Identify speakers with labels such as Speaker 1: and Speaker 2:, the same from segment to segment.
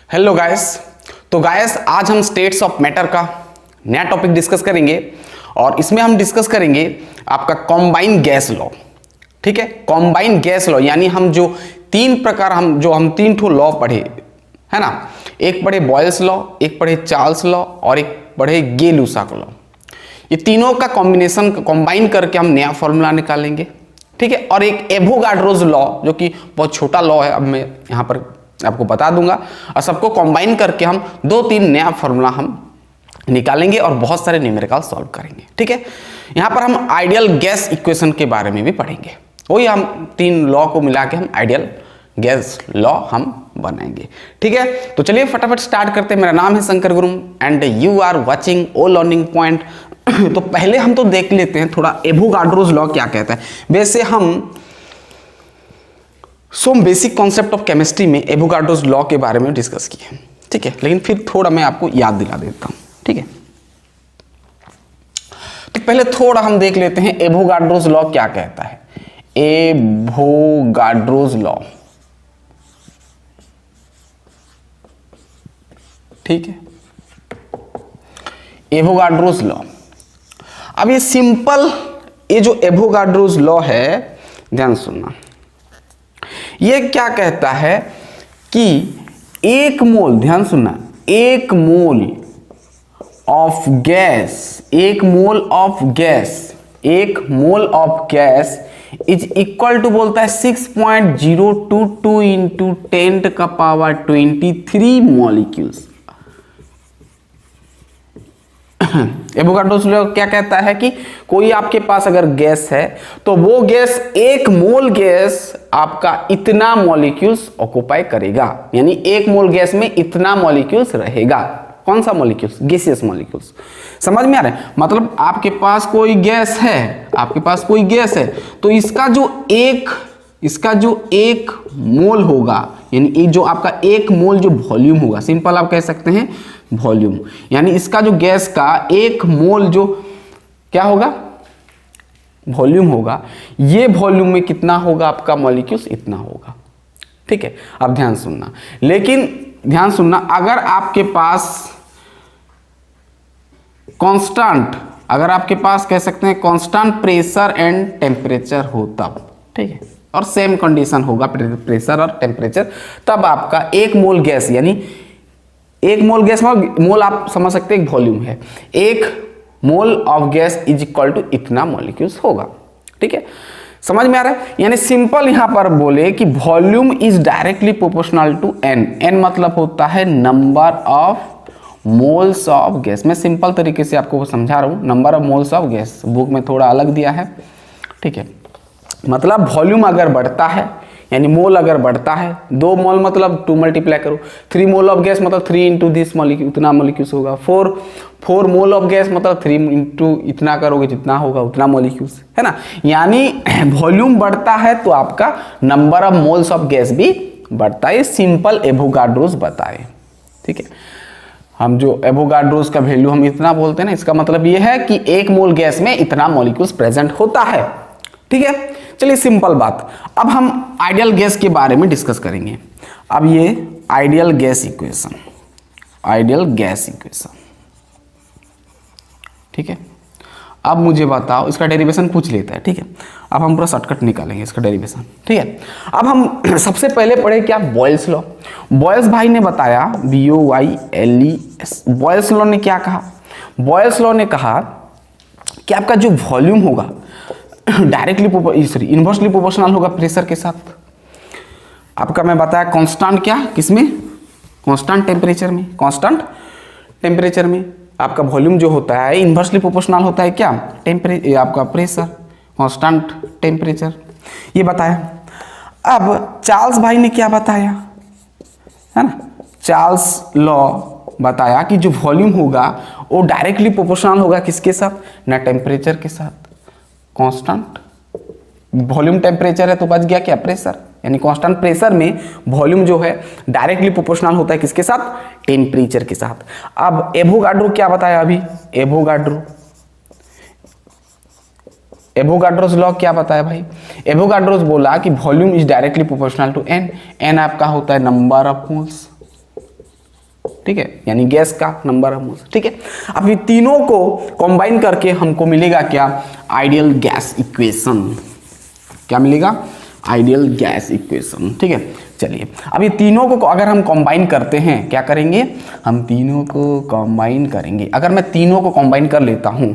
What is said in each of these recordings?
Speaker 1: Hello guys. तो guys आज हम स्टेट्स ऑफ मैटर का नया टॉपिक डिस्कस करेंगे और इसमें हम डिस्कस करेंगे आपका कॉम्बाइन गैस लॉ। ठीक है, कॉम्बाइन गैस लॉ यानी हम जो तीन प्रकार हम तीन ठो लॉ पढ़े है ना। एक पढ़े बॉयल्स लॉ, एक पढ़े चार्ल्स लॉ और एक पढ़े गे-लुसाक लॉ। ये तीनों का कॉम्बिनेशन कंबाइन करके हम नया फॉर्मूला निकालेंगे। ठीक है, और एक एवोगाड्रोज लॉ जो कि बहुत छोटा लॉ है, अब मैं यहाँ पर आपको बता दूंगा और सबको कंबाइन करके हम दो तीन नया फॉर्मूला हम निकालेंगे और बहुत सारे न्यूमेरिकल सॉल्व करेंगे। ठीक है, यहाँ पर हम आइडियल गैस इक्वेशन के बारे में भी पढ़ेंगे। वही हम तीन लॉ को मिला के हम आइडियल गैस लॉ हम बनाएंगे। ठीक है, तो चलिए फटाफट स्टार्ट करते हैं। मेरा नाम है शंकर गुरुम and you are watching O learning point. तो पहले हम तो देख लेते हैं थोड़ा एवोगाड्रोज लॉ क्या कहता है। वैसे हम बेसिक कॉन्सेप्ट ऑफ केमिस्ट्री में एवोगाड्रोज लॉ के बारे में डिस्कस किए हैं। ठीक है, लेकिन फिर थोड़ा मैं आपको याद दिला देता हूं। ठीक है, तो पहले थोड़ा हम देख लेते हैं एवोगाड्रोज लॉ क्या कहता है। एवोगाड्रोज लॉ, ठीक है, एवोगाड्रोज लॉ। अब ये सिंपल, ये जो एवोगाड्रोज लॉ है, ध्यान सुनना, ये क्या कहता है कि एक मोल, ध्यान सुनना, एक मोल ऑफ गैस, एक mole of gas is equal to, बोलता है 6.022 इंटू 10⁻23 मॉलिक्यूल्स। एवोगाड्रोज लॉ क्या कहता है कि कोई आपके पास अगर गैस है तो वो गैस, एक मोल गैस आपका इतना मॉलिक्यूल्स ऑक्युपाई करेगा, यानी एक मोल गैस में इतना मॉलिक्यूल्स रहेगा। कौन सा मॉलिक्यूल्स? Gaseous molecules. समझ में आ रहा है? मतलब आपके पास कोई गैस है, तो इसका जो एक मोल होगा, यानी ये जो आपका एक मोल जो वॉल्यूम होगा, सिंपल आप कह सकते हैं वॉल्यूम, यानी इसका जो गैस का एक मोल जो क्या होगा, वॉल्यूम होगा, ये वॉल्यूम में कितना होगा आपका मॉलिक्यूल्स, इतना होगा। ठीक है, अब ध्यान सुनना, लेकिन ध्यान सुनना, अगर आपके पास कांस्टेंट, अगर आपके पास कह सकते हैं कांस्टेंट प्रेशर एंड टेम्परेचर हो तब, ठीक है, और सेम कंडीशन होगा प्रेशर और टेम्परेचर, तब आपका एक मोल गैस, यानी एक मोल गैस में, मोल आप समझ सकते हैं एक वॉल्यूम है, एक mole of gas is equal to इतना मॉलिक्यूल्स होगा। ठीक है, समझ में आ रहा है? यानी सिंपल यहां पर बोले कि volume is directly proportional to n. N मतलब होता है number of moles of gas. मैं सिंपल तरीके से आपको समझा रहा हूं, number of moles of gas, book में थोड़ा अलग दिया है। ठीक है, मतलब वॉल्यूम अगर बढ़ता है, यानी मोल अगर बढ़ता है, 2 मोल मतलब 2 मल्टीप्लाई करो, 3 मोल ऑफ गैस मतलब 3 इंटू दिस मॉलिक्यूल, उतना मॉलिक्यूल्स होगा। 4 मोल ऑफ गैस मतलब 3 इंटू इतना करोगे, जितना होगा उतना मॉलिक्यूल्स, है ना। यानी वॉल्यूम बढ़ता है तो आपका number of moles of gas भी बढ़ता है। सिंपल एवोगाड्रोज बताए। ठीक है, हम जो एवोगाड्रोज का वैल्यू हम इतना बोलते हैं ना, इसका मतलब ये है कि एक मोल गैस में इतना मॉलिक्यूल्स प्रेजेंट होता है। ठीक है, चलिए सिंपल बात। अब हम आइडियल गैस के बारे में डिस्कस करेंगे। अब ये आइडियल गैस इक्वेशन, ठीक है, अब मुझे बताओ, इसका डेरिवेशन पूछ लेता है। ठीक है, अब हम पूरा शॉर्टकट निकालेंगे इसका डेरिवेशन। ठीक है, अब हम सबसे पहले पढ़े क्या, बॉयल्स लॉ। बॉयल्स भाई ने बताया, BOYLES, बॉयल्स लॉ ने क्या कहा? बॉयल्स लॉ ने कहा कि आपका जो वॉल्यूम होगा डायरेक्टली इनवर्सली प्रोपोर्शनल होगा प्रेशर के साथ। आपका मैं बताया कांस्टेंट, क्या किसमें, कांस्टेंट टेम्परेचर में आपका वॉल्यूम जो होता है इनवर्सली प्रोपोर्शनल होता है क्या, आपका प्रेशर, कांस्टेंट टेम्परेचर, ये बताया। अब चार्ल्स भाई ने क्या बताया, है ना, चार्ल्स लॉ बताया कि जो वॉल्यूम होगा वो डायरेक्टली प्रोपोर्शनल होगा किसके साथ, ना टेम्परेचर के साथ, कांस्टेंट वॉल्यूम टेम्परेचर है तो बच गया क्या, प्रेशर, यानी कांस्टेंट प्रेशर में वॉल्यूम जो है डायरेक्टली प्रोपोर्शनल होता है किसके साथ, टेम्परेचर के साथ। अब एवोगाड्रो क्या बताया अभी, एवोगाड्रोज लॉ क्या बताया भाई, एवोगाड्रोज बोला कि volume is directly proportional to n. N आपका होता है नंबर ऑफ मोल्स, ठीक है, यानी गैस का नंबर ऑफ मोल्स। ठीक है, अब ये तीनों को कंबाइन करके हमको मिलेगा क्या, आइडियल गैस इक्वेशन। क्या मिलेगा, आइडियल गैस इक्वेशन। ठीक है, चलिए अब ये तीनों को अगर हम कंबाइन करते हैं, क्या करेंगे, हम तीनों को कंबाइन करेंगे। अगर मैं तीनों को कंबाइन कर लेता हूं,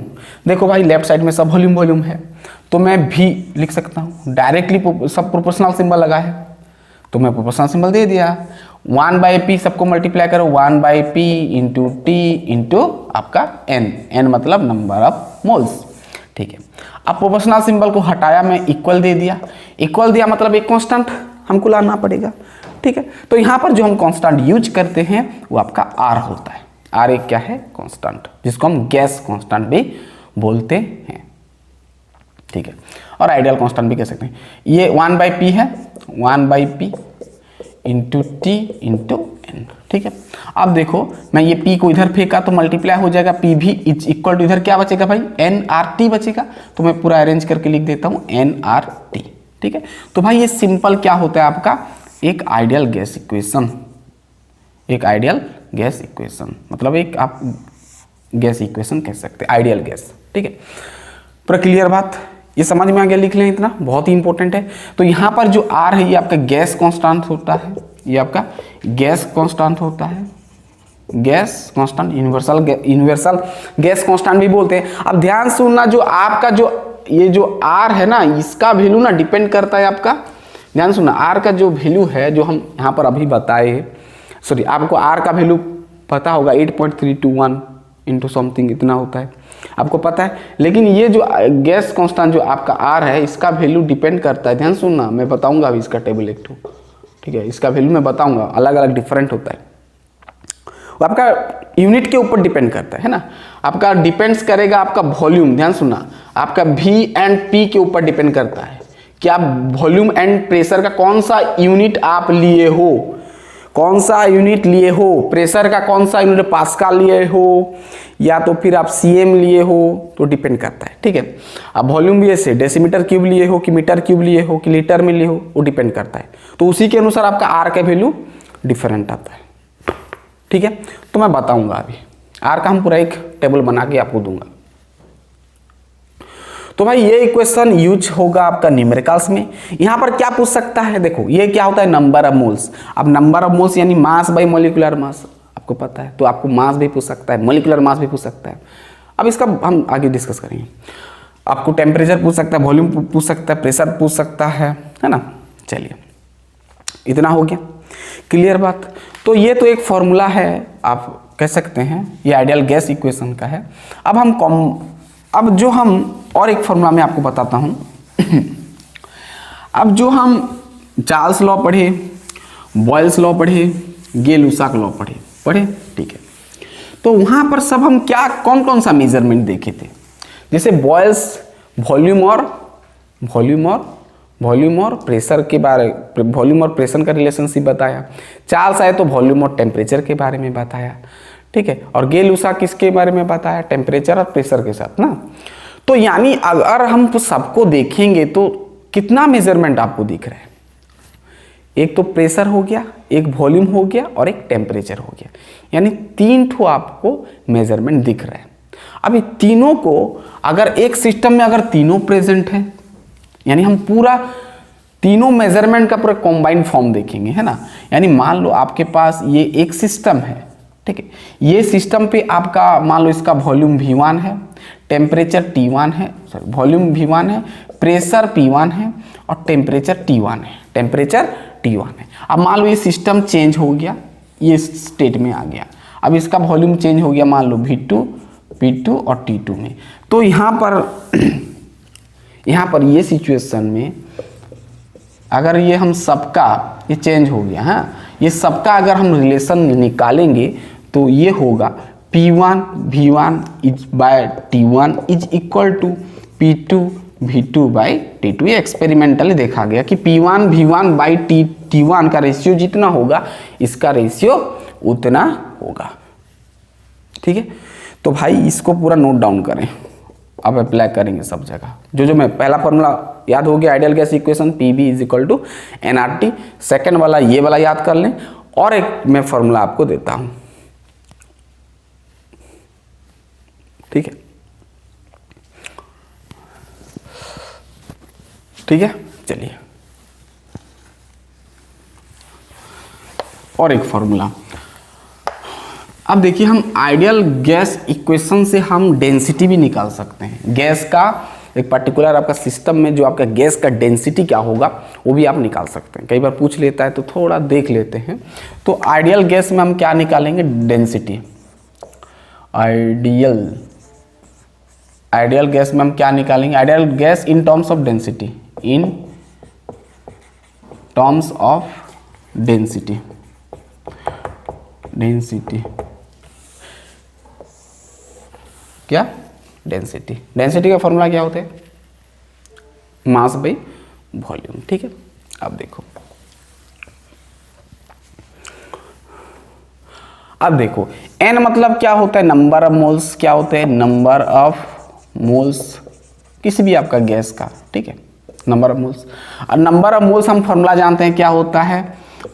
Speaker 1: देखो भाई लेफ्ट साइड में सब वॉल्यूम वॉल्यूम है, तो मैं भी लिख सकता हूं डायरेक्टली, सब प्रोपोर्शनल सिंबल लगा है तो मैं प्रोपोर्शनल सिंबल दे दिया। 1/p सबको मल्टीप्लाई करो, 1/p इंटू टी इंटू आपका n मतलब नंबर ऑफ मोल्स। ठीक है, अब प्रोपोर्शनल सिंबल को हटाया, मैं इक्वल दे दिया। इक्वल दिया मतलब एक कांस्टेंट हमको लाना पड़ेगा। ठीक है, तो यहाँ पर जो हम कांस्टेंट यूज करते हैं वो आपका R होता है। R एक क्या है, कांस्टेंट, जिसको हम गैस कांस्टेंट भी बोलते हैं। ठीक है, और आइडियल कांस्टेंट भी कह सकते हैं। ये 1/p है, 1/p into T into N. ठीक है, अब देखो मैं ये p को इधर फेंका तो मल्टीप्लाई हो जाएगा, p भी इज इक्वल टू इधर क्या बचेगा भाई, nRT बचेगा। तो मैं पूरा अरेंज करके लिख देता हूँ nRT। ठीक है, तो भाई ये सिंपल क्या होता है आपका, एक आइडियल गैस इक्वेशन। एक आइडियल गैस इक्वेशन मतलब एक आप गैस इक्वेशन कह सकते हैं, आइडियल गैस। ठीक है, पूरा क्लियर बात, ये समझ में आ गया, लिख लें, इतना बहुत ही इंपॉर्टेंट है। तो यहाँ पर जो R है ये आपका गैस कांस्टेंट होता है, ये आपका गैस कांस्टेंट होता है, gas constant, universal gas constant भी बोलते हैं। अब ध्यान सुनना, जो आपका जो ये जो R है ना, इसका वैल्यू ना डिपेंड करता है आपका, ध्यान सुनना, R का जो वैल्यू है जो हम यहाँ पर अभी बताए, सॉरी आपको R का वैल्यू पता होगा 8.321 इंटू समथिंग इतना होता है, आपको पता है। लेकिन ये जो गैस कांस्टेंट जो आपका R है, इसका वैल्यू डिपेंड करता है, ध्यान सुनना, मैं बताऊंगा अभी इसका टेबल एक ठो। ठीक है, इसका वैल्यू मैं बताऊंगा, अलग अलग डिफरेंट होता है, वो आपका यूनिट के ऊपर डिपेंड करता है ना, आपका डिपेंड्स करेगा आपका वॉल्यूम, ध्यान सुनना, आपका V एंड P के ऊपर डिपेंड करता है कि आप वॉल्यूम एंड प्रेशर का कौन सा यूनिट आप लिए हो, कौन सा यूनिट लिए हो, प्रेशर का कौन सा यूनिट, पास्कल लिए हो या तो फिर आप सीएम लिए हो, तो डिपेंड करता है। ठीक है, अब वॉल्यूम भी ऐसे डेसीमीटर क्यूब लिए हो कि मीटर क्यूब लिए हो कि लीटर में लिए हो, वो डिपेंड करता है। तो उसी के अनुसार आपका R का वैल्यू डिफरेंट आता है। ठीक है, तो मैं बताऊंगा अभी R का, हम पूरा एक टेबल बना के आपको दूंगा। तो भाई ये इक्वेशन यूज होगा आपका न्यूमेरिकल्स में। यहाँ पर क्या पूछ सकता है, देखो ये क्या होता है, नंबर ऑफ मोल्स। अब नंबर ऑफ मोल्स यानी मास बाई मोलिकुलर मास, आपको पता है, तो आपको मास भी पूछ सकता है, मोलिकुलर मास भी पूछ सकता है। अब इसका हम आगे डिस्कस करेंगे। आपको टेम्परेचर पूछ सकता है, वॉल्यूम पूछ सकता है, प्रेशर पूछ सकता है ना। चलिए इतना हो गया, क्लियर बात। तो ये तो एक फॉर्मूला है, आप कह सकते हैं ये आइडियल गैस इक्वेशन का है। अब जो हम और एक फॉर्मूला मैं आपको बताता हूँ। अब जो हम चार्ल्स लॉ पढ़े, बॉयल्स लॉ पढ़े, गे-लुसाक लॉ पढ़े, ठीक है, तो वहाँ पर सब हम क्या कौन कौन सा मेजरमेंट देखे थे, जैसे बॉयल्स वॉल्यूम और प्रेशर के बारे, वॉल्यूम और प्रेशर का रिलेशनशिप बताया। चार्ल्स आए तो वॉल्यूम और टेम्परेचर के बारे में बताया। ठीक है, और गे-लुसाक किसके बारे में बताया, टेम्परेचर और प्रेशर के साथ ना। तो यानी अगर हम तो सबको देखेंगे तो कितना मेजरमेंट आपको दिख रहा है, एक तो प्रेशर हो गया, एक वॉल्यूम हो गया और एक टेम्परेचर हो गया, यानी 3 ठो आपको मेजरमेंट दिख रहा है। अब ये तीनों को अगर एक सिस्टम में अगर तीनों प्रेजेंट हैं, यानी हम पूरा तीनों मेजरमेंट का पूरा कॉम्बाइंड फॉर्म देखेंगे, है ना। यानी मान लो आपके पास ये एक सिस्टम है, ठीक है, ये सिस्टम पे आपका मान लो इसका वॉल्यूम V1 है, टेम्परेचर T1 है, सॉरी वॉल्यूम V1 है, प्रेशर P1 है और टेम्परेचर T1 है। अब मान लो ये सिस्टम चेंज हो गया, ये स्टेट में आ गया, अब इसका वॉल्यूम चेंज हो गया मान लो V2, P2 और T2 में। तो यहाँ पर ये सिचुएशन में अगर ये हम सबका ये चेंज हो गया, हाँ, ये सबका अगर हम रिलेशन निकालेंगे तो ये होगा P1 V1 is by T1 is equal to P2 V2 by T2। ये एक्सपेरिमेंटली देखा गया कि P1 V1 बाई T1 का रेशियो जितना होगा इसका रेशियो उतना होगा। ठीक है, तो भाई इसको पूरा नोट डाउन करें, अब अप्लाई करेंगे सब जगह। जो मैं पहला फॉर्मूला याद हो गया, ideal gas equation PV is equal to nRT। Second वाला ये वाला याद कर लें, और एक मैं फॉर्मूला आपको देता हूँ, ठीक है, ठीक है। चलिए और एक फॉर्मूला। अब देखिए हम आइडियल गैस इक्वेशन से हम डेंसिटी भी निकाल सकते हैं। गैस का एक पर्टिकुलर आपका सिस्टम में जो आपका गैस का डेंसिटी क्या होगा वो भी आप निकाल सकते हैं। कई बार पूछ लेता है तो थोड़ा देख लेते हैं। तो आइडियल गैस में हम क्या निकालेंगे? डेंसिटी। आइडियल गैस में हम क्या निकालेंगे? Ideal gas in terms of density, in terms of density. क्या? डेंसिटी। डेंसिटी का फॉर्मूला क्या होता है? मास बाई वॉल्यूम। ठीक है, अब देखो, अब देखो n मतलब क्या होता है? Number of moles. क्या होते हैं? नंबर ऑफ मोल्स किसी भी आपका गैस का। ठीक है, नंबर ऑफ मोल्स। और नंबर ऑफ मोल्स हम फॉर्मूला जानते हैं क्या होता है?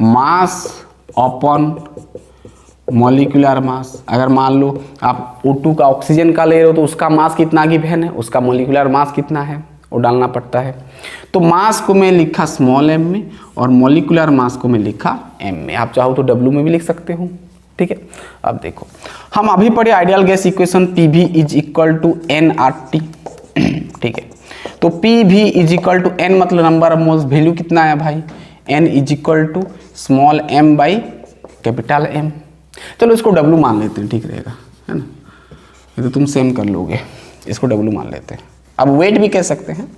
Speaker 1: Mass upon molecular mass. अगर मान लो आप O2 का ऑक्सीजन का ले रहे हो तो उसका मास कितना गिवन है, उसका मॉलिक्यूलर मास कितना है वो डालना पड़ता है। तो मास को मैं लिखा स्मॉल m में और मॉलिक्यूलर मास को मैं लिखा m में। आप चाहो तो W में भी लिख सकते हो। ठीक है, अब देखो हम अभी पढ़े ideal gas equation PV is equal to nRT। ठीक है, तो PV is equal to n मतलब नंबर ऑफ मोल्स, वैल्यू कितना है भाई? n is equal to small m by capital M। चलो इसको W मान लेते हैं, ठीक रहेगा, है ना? ये तो तुम सेम कर लोगे, इसको W मान लेते हैं। अब वेट भी कह सकते हैं,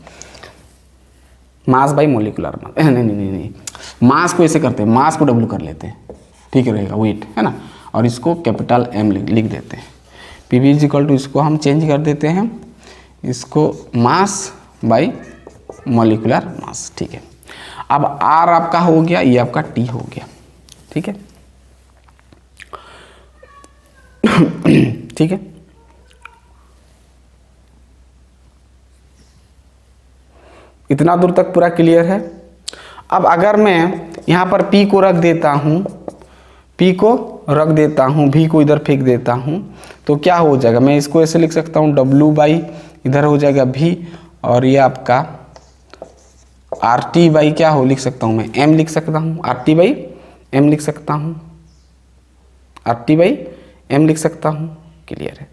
Speaker 1: मास बाई मोलिकुलर मास। नहीं नहीं नहीं नहीं, मास को ऐसे करते हैं, मास को W कर लेते हैं, ठीक रहेगा, वेट, है ना? और इसको कैपिटल M लिख देते हैं। PV इज इक्वल टू, इसको हम चेंज कर देते हैं, इसको मास बाई मोलिकुलर मास। ठीक है, अब R आपका हो गया, ये आपका T हो गया। ठीक है, ठीक है, इतना दूर तक पूरा क्लियर है। अब अगर मैं यहाँ पर P को रख देता हूँ, P को रख देता हूँ, V को इधर फेंक देता हूँ, तो क्या हो जाएगा? मैं इसको ऐसे लिख सकता हूँ, W बाई इधर हो जाएगा V, और ये आपका RT बाई क्या हो लिख सकता हूँ मैं? M लिख सकता हूँ, RT बाई M लिख सकता हूँ, RT बाई M लिख सकता हूँ। क्लियर है।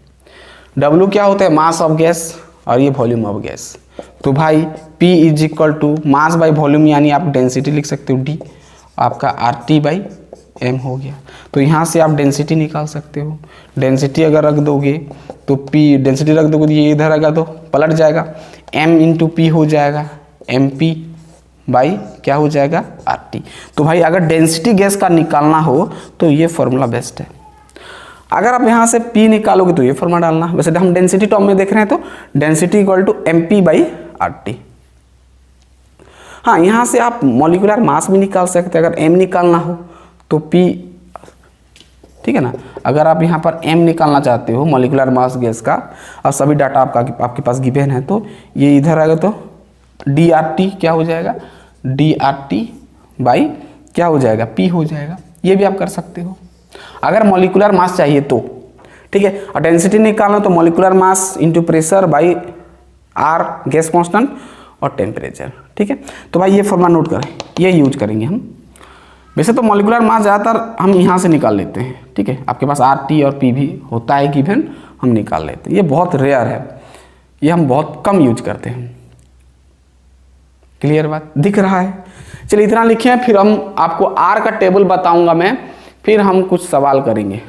Speaker 1: W क्या होता है? मास ऑफ गैस, और ये वॉल्यूम ऑफ गैस। तो भाई P is equal to mass by volume, यानी आप डेंसिटी लिख सकते हो D, आपका RT बाई M हो गया। तो यहाँ से आप डेंसिटी निकाल सकते हो। डेंसिटी अगर रख दोगे तो P, डेंसिटी रख दोगे तो ये इधर आएगा तो पलट जाएगा, M इंटू P हो जाएगा, MP बाई क्या हो जाएगा? RT। तो भाई अगर डेंसिटी गैस का निकालना हो तो ये फॉर्मूला बेस्ट है। अगर आप यहाँ से P निकालोगे तो ये फॉर्मूला डालना। वैसे हम डेंसिटी टर्म में देख रहे हैं तो density equal to MP by RT। हाँ, यहाँ से आप मॉलिक्यूलर मास भी निकाल सकते हैं। अगर M निकालना हो तो P, ठीक है ना? अगर आप यहाँ पर M निकालना चाहते हो, मॉलिक्यूलर मास गैस का, और सभी डाटा आपके पास गिवन है, तो ये इधर आएगा तो DRT क्या हो जाएगा? DRT बाई क्या हो जाएगा? P हो जाएगा। ये भी आप कर सकते हो अगर मॉलिक्यूलर मास चाहिए तो। ठीक है, और डेंसिटी निकालना तो molecular mass into pressure by R gas constant और टेम्परेचर। ठीक है, तो भाई ये फॉर्मूला नोट करें, ये यूज करेंगे हम। वैसे तो मॉलिक्यूलर मास ज़्यादातर हम यहाँ से निकाल लेते हैं। ठीक है, आपके पास RT और P भी होता है गिवन, हम निकाल लेते हैं। ये बहुत रेयर है, ये हम बहुत कम यूज करते हैं। क्लियर बात दिख रहा है? चलिए इतना लिखे, फिर हम आपको R का टेबल बताऊंगा मैं, फिर हम कुछ सवाल करेंगे।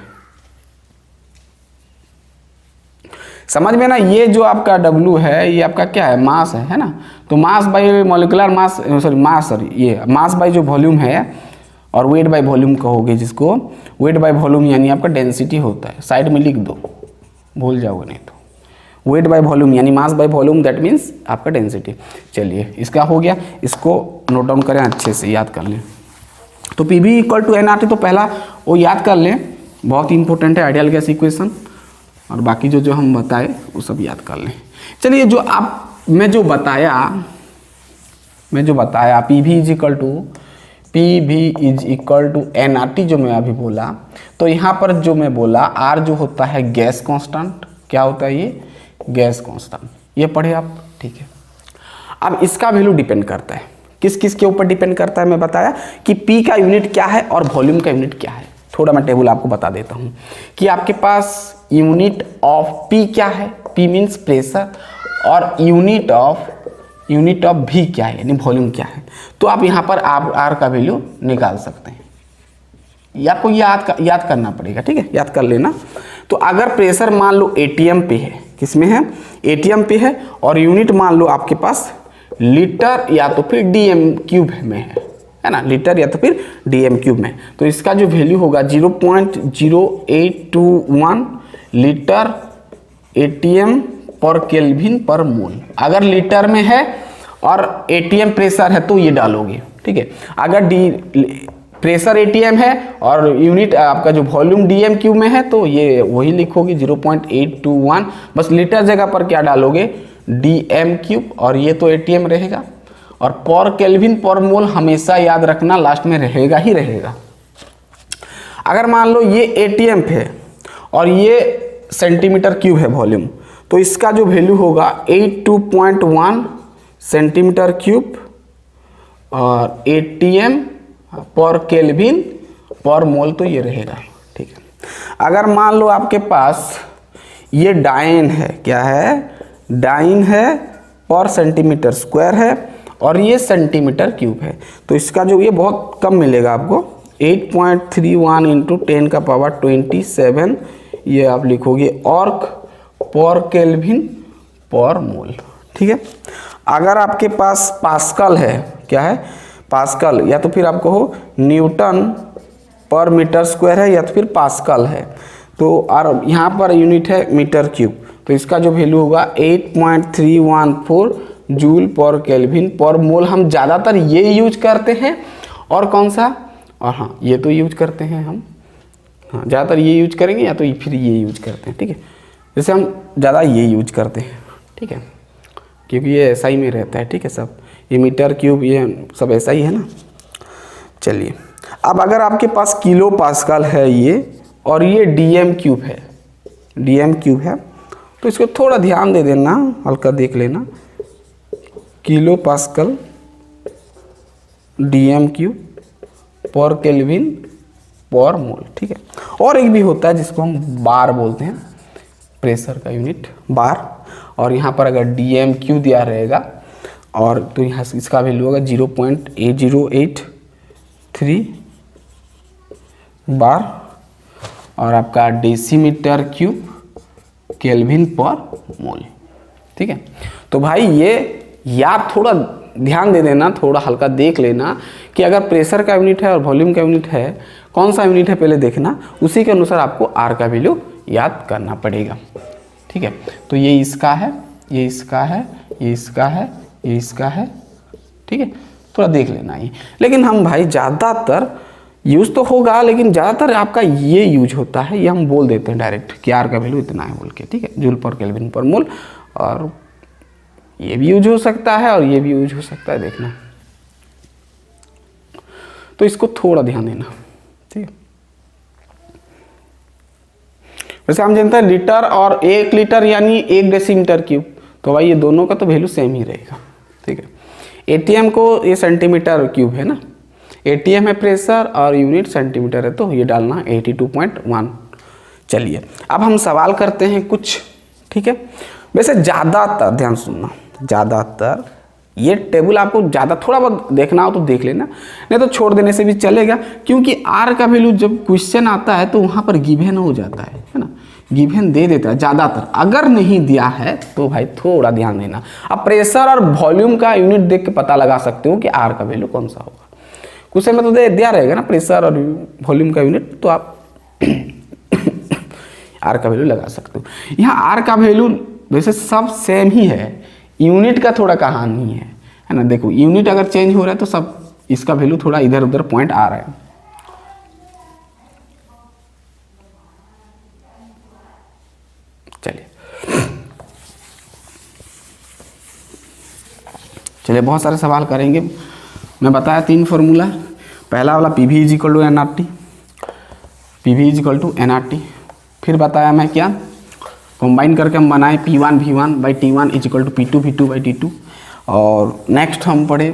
Speaker 1: समझ में ना? ये जो आपका W है ये आपका क्या है? मास है ना? तो मास बाई मॉलिक्यूलर मास, ये मास बाई जो वॉल्यूम है, और वेट बाई वॉल्यूम कहोगे जिसको, वेट बाई वॉल्यूम यानी आपका डेंसिटी होता है। साइड में लिख दो, भूल जाओगे नहीं तो। वेट बाई वॉल्यूम यानी मास बाई वॉल्यूम, दैट मीन्स आपका डेंसिटी। चलिए इसका हो गया, इसको नोट डाउन करें, अच्छे से याद कर लें। तो PV इक्वल टू nRT, तो पहला वो याद कर लें, बहुत इंपॉर्टेंट है आइडियल गैस इक्वेशन, और बाकी जो हम बताए वो सब याद कर लें। चलिए जो मैं जो बताया PV is equal to nRT जो मैं अभी बोला, तो यहाँ पर जो मैं बोला R जो होता है गैस कांस्टेंट, क्या होता है ये? Gas constant. ये पढ़े आप, ठीक है। अब इसका वैल्यू डिपेंड करता है किस किस के ऊपर डिपेंड करता है, मैं बताया कि पी का यूनिट क्या है और वॉल्यूम का यूनिट क्या है। थोड़ा मैं टेबल आपको बता देता हूँ कि आपके पास यूनिट ऑफ पी क्या है, पी मीन्स प्रेशर, और यूनिट ऑफ भी क्या है यानी वॉल्यूम क्या है। तो आप यहाँ पर आर का वैल्यू निकाल सकते हैं, ये आपको याद करना पड़ेगा, ठीक है, याद कर लेना। तो अगर प्रेशर मान लो एटीएम पे है, किसमें है? एटीएम पे है, और यूनिट मान लो आपके पास लीटर या तो फिर डीएम क्यूब में है ना, लीटर या तो फिर डीएम क्यूब में, तो इसका जो वैल्यू होगा 0.0821 लीटर एटीएम पर केल्विन पर मोल। अगर लीटर में है और एटीएम प्रेशर है तो ये डालोगे, ठीक है। अगर प्रेशर एटीएम है और यूनिट आपका जो वॉल्यूम डीएम क्यूब में है तो ये वही लिखोगे 0.821, बस लीटर जगह पर क्या डालोगे? डीएम क्यूब, और ये तो एटीएम रहेगा, और पर केल्विन पर मोल हमेशा याद रखना लास्ट में रहेगा ही रहेगा। अगर मान लो ये एटीएम है और ये सेंटीमीटर क्यूब है वॉल्यूम, तो इसका जो वैल्यू होगा 82.1 सेंटीमीटर क्यूब और एटीएम पर केल्विन पर मोल, तो ये रहेगा, ठीक है। अगर मान लो आपके पास ये डाइन है, क्या है? डाइन है पर सेंटीमीटर स्क्वायर है और ये सेंटीमीटर क्यूब है, तो इसका जो ये बहुत कम मिलेगा आपको, 8.31 इंटू 10 का पावर 27, ये आप लिखोगे ऑर्क पर केल्विन पर मोल, ठीक है। अगर आपके पास पास्कल है, क्या है? पास्कल, या तो फिर आप कहो न्यूटन पर मीटर स्क्वायर है या तो फिर पास्कल है, तो और यहाँ पर यूनिट है मीटर क्यूब, तो इसका जो वैल्यू होगा 8.314 जूल पर केल्विन पर मोल। हम ज़्यादातर ये यूज करते हैं, और कौन सा? और हाँ, ये तो यूज करते हैं हम, हाँ ज़्यादातर ये यूज करेंगे या तो फिर ये यूज करते हैं, ठीक है। जैसे हम ज़्यादा ये यूज करते हैं, ठीक है, क्योंकि ये ऐसा ही में रहता है, ठीक है। सब ये मीटर क्यूब ये सब ऐसा ही है ना। चलिए, अब अगर आपके पास किलो पास्कल है ये, और ये डीएम क्यूब है, डीएम क्यूब है, तो इसको थोड़ा ध्यान दे देना, हल्का देख लेना, किलो पास्कल डीएम क्यूब पर केल्विन पर मोल, ठीक है। और एक भी होता है जिसको हम बार बोलते हैं, प्रेशर का यूनिट बार, और यहाँ पर अगर डीएम क्यू दिया रहेगा और तो यहाँ इसका वैल्यू होगा 0.8083 बार, और आपका डेसीमीटर क्यूब केल्विन पर मोल, ठीक है। तो भाई ये याद थोड़ा ध्यान दे देना, थोड़ा हल्का देख लेना कि अगर प्रेशर का यूनिट है और वॉल्यूम का यूनिट है, कौन सा यूनिट है पहले देखना, उसी के अनुसार आपको आर का वैल्यू याद करना पड़ेगा, ठीक है। तो ये इसका है, ये इसका है, ये इसका है, ये इसका है, ठीक है, थोड़ा देख लेना ये। लेकिन हम भाई ज़्यादातर यूज तो होगा, लेकिन ज़्यादातर आपका ये यूज होता है, ये हम बोल देते हैं डायरेक्ट कि आर का वैल्यू इतना है बोल के, ठीक है, जूल पर केल्विन पर मोल। और ये भी यूज हो सकता है और ये भी यूज हो सकता है, देखना, तो इसको थोड़ा ध्यान देना, ठीक है। वैसे हम जानते हैं लीटर और 1 लीटर यानी 1 डेसीमीटर क्यूब, तो भाई ये दोनों का तो वैल्यू सेम ही रहेगा, ठीक है। एटीएम को ये सेंटीमीटर क्यूब है ना, एटीएम है प्रेशर और यूनिट सेंटीमीटर है, तो ये डालना 82.1। चलिए, अब हम सवाल करते हैं कुछ, ठीक है। वैसे ज़्यादातर ध्यान सुनना, ज़्यादातर ये टेबल आपको ज़्यादा थोड़ा बहुत देखना हो तो देख लेना, नहीं तो छोड़ देने से भी चलेगा, क्योंकि आर का वैल्यू जब क्वेश्चन आता है तो वहाँ पर गिवन हो जाता है ना, गिवन दे देता है ज़्यादातर। अगर नहीं दिया है तो भाई थोड़ा ध्यान देना। अब प्रेशर और वॉल्यूम का यूनिट देख के पता लगा सकते हो कि आर का वैल्यू कौन सा होगा। क्वेश्चन में तो दिया रहेगा ना प्रेशर और वॉल्यूम का यूनिट, तो आप आर का वैल्यू लगा सकते हो। यहाँ आर का वैल्यू वैसे सब सेम ही है, यूनिट का थोड़ा कहानी है ना। देखो यूनिट अगर चेंज हो रहा है तो सब इसका वैल्यू थोड़ा इधर उधर पॉइंट आ रहा है। चलिए बहुत सारे सवाल करेंगे। मैं बताया 3 फार्मूला, पहला वाला P V is equal to n R T, P V is equal to n R T. फिर बताया मैं क्या, कंबाइन करके हम बनाए P1 V1 by T1 is equal to P2 V2 by T2। और नेक्स्ट हम पढ़े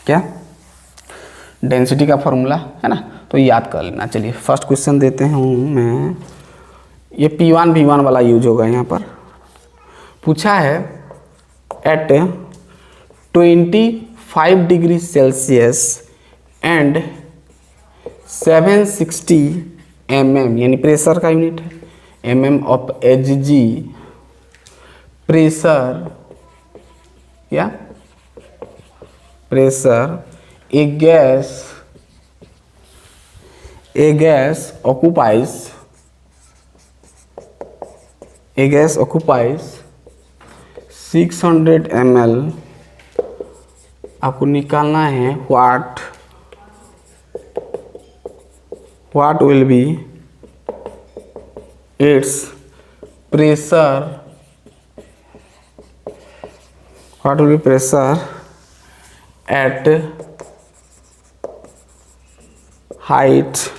Speaker 1: क्या, डेंसिटी का फॉर्मूला है ना, तो याद कर लेना। चलिए फर्स्ट क्वेश्चन देते हूँ मैं, ये P1 V1 वाला यूज होगा। यहाँ पर पूछा है at 25 degree Celsius and 760 mm, यानी प्रेशर का यूनिट है mm ऑफ Hg, प्रेशर या pressure a gas occupies 600 ml। आपको निकालना है what will be its pressure, what will be pressure at height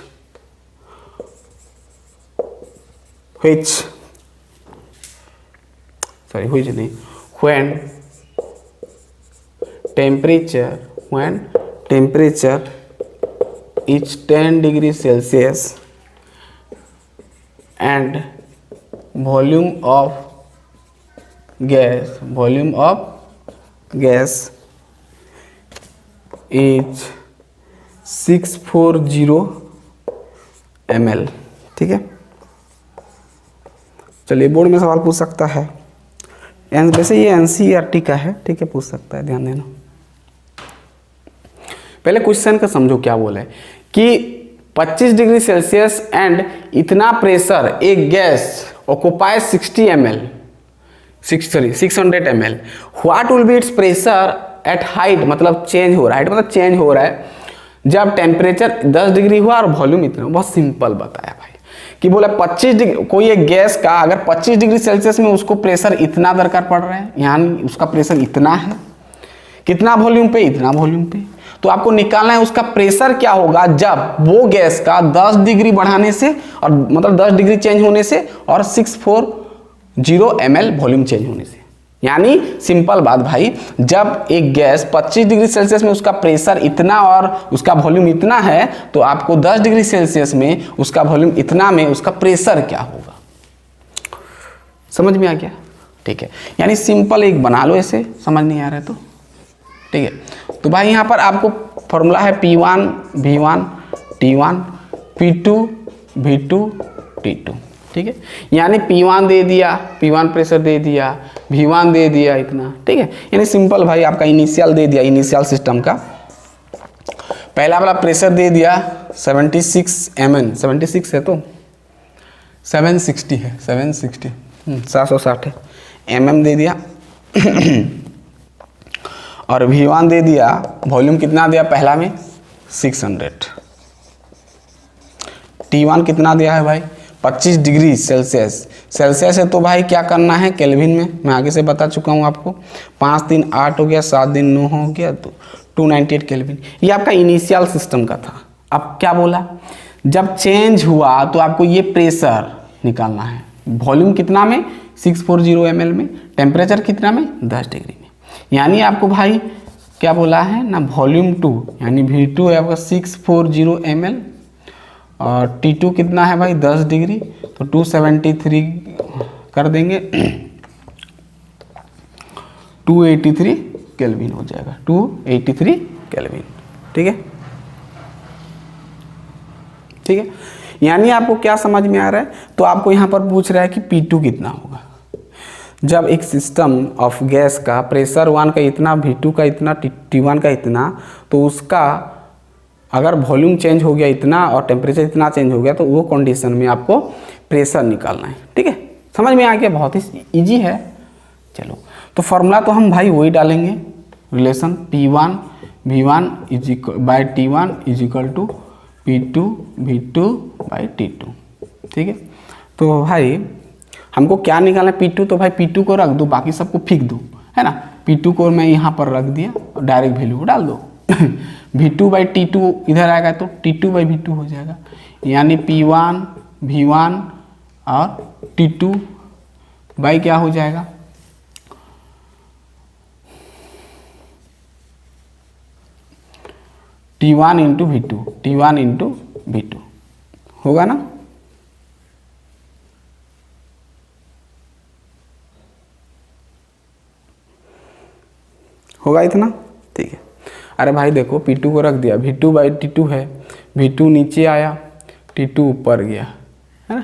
Speaker 1: which when temperature is 10 degree Celsius and volume of gas is 640 ml। ठीक है, चलिए board में सवाल पूछ सकता है, वैसे ये NCERT का है, ठीक है, पूछ सकता है, ध्यान देना। पहले क्वेश्चन का समझो क्या बोला है कि 25 डिग्री सेल्सियस एंड इतना प्रेशर एक gas occupy 600 ml, what will be it's pressure at height, मतलब चेंज हो रहा है, मतलब चेंज हो रहा है जब टेम्परेचर 10 डिग्री हुआ और वॉल्यूम इतना। बहुत सिंपल बताया भाई कि बोला 25 डिग्री, कोई एक गैस का अगर 25 डिग्री सेल्सियस में उसको प्रेशर इतना दरकार पड़ रहा है, यानी उसका प्रेशर इतना है, कितना वॉल्यूम पे, इतना वॉल्यूम पे, तो आपको निकालना है उसका प्रेशर क्या होगा जब वो गैस का 10 डिग्री बढ़ाने से, और मतलब 10 डिग्री चेंज होने से, और 640 ml वॉल्यूम चेंज होने से। यानी सिंपल बात भाई, जब एक गैस 25 डिग्री सेल्सियस में उसका प्रेशर इतना और उसका वॉल्यूम इतना है, तो आपको 10 डिग्री सेल्सियस में उसका वॉल्यूम इतना में उसका प्रेशर क्या होगा। समझ में आ गया? ठीक है, यानी सिंपल एक बना लो, ऐसे समझ नहीं आ रहा है तो ठीक है। तो भाई यहाँ पर आपको फॉर्मूला है P1 V1 T1 P2 V2 T2, ठीक है। यानी P1 दे दिया, P1 प्रेशर दे दिया, V1 दे दिया इतना, ठीक है। यानी सिंपल भाई आपका इनिशियल दे दिया, इनिशियल सिस्टम का पहला वाला प्रेशर दे दिया 76 mn, 76 है तो 760 है, 760 है mm दे दिया और V1 दे दिया, वॉल्यूम कितना दिया पहला में 600, T1 कितना दिया है भाई 25 डिग्री सेल्सियस है, तो भाई क्या करना है केल्विन में, मैं आगे से बता चुका हूँ आपको, 5 दिन 8 हो गया, 7 दिन 9 हो गया, तो 298 केल्विन। ये आपका इनिशियल सिस्टम का था। अब क्या बोला, जब चेंज हुआ तो आपको ये प्रेशर निकालना है, वॉल्यूम कितना में 640 ml में, टेम्परेचर कितना में 10 डिग्री में। यानी आपको भाई क्या बोला है ना, वॉल्यूम 2 यानी V2 है आपका 640 ml और T2 कितना है भाई 10 डिग्री, तो 273 कर देंगे 283 केल्विन हो जाएगा, 283 केल्विन, ठीक है, ठीक है। यानी आपको क्या समझ में आ रहा है, तो आपको यहाँ पर पूछ रहा है कि P2 कितना होगा जब एक सिस्टम ऑफ गैस का प्रेशर 1 का इतना, V2 का इतना, T1 का इतना, तो उसका अगर वॉल्यूम चेंज हो गया इतना और टेम्परेचर इतना चेंज हो गया, तो वो कंडीशन में आपको प्रेशर निकालना है, ठीक है। समझ में आ गया, बहुत ही इजी है। चलो तो फॉर्मूला तो हम भाई वही डालेंगे, relation P1 V1 by T1 is equal to P2 V2 by T2, ठीक है। तो भाई हमको क्या निकालना है P2, तो भाई P2 को रख दो, बाकी सबको फेंक दो, है ना। P2 को मैं यहाँ पर रख दिया और डायरेक्ट वैल्यू डाल दो V2 बाई T2 इधर आएगा तो T2 बाई V2 हो जाएगा, यानी P1 V1 और T2 बाई क्या हो जाएगा, T1 into V2, T1 into V2 होगा ना। होगा इतना, ठीक है। अरे भाई देखो P2 को रख दिया, V2 बाई T2 है, V2 नीचे आया, T2 ऊपर गया, है ना,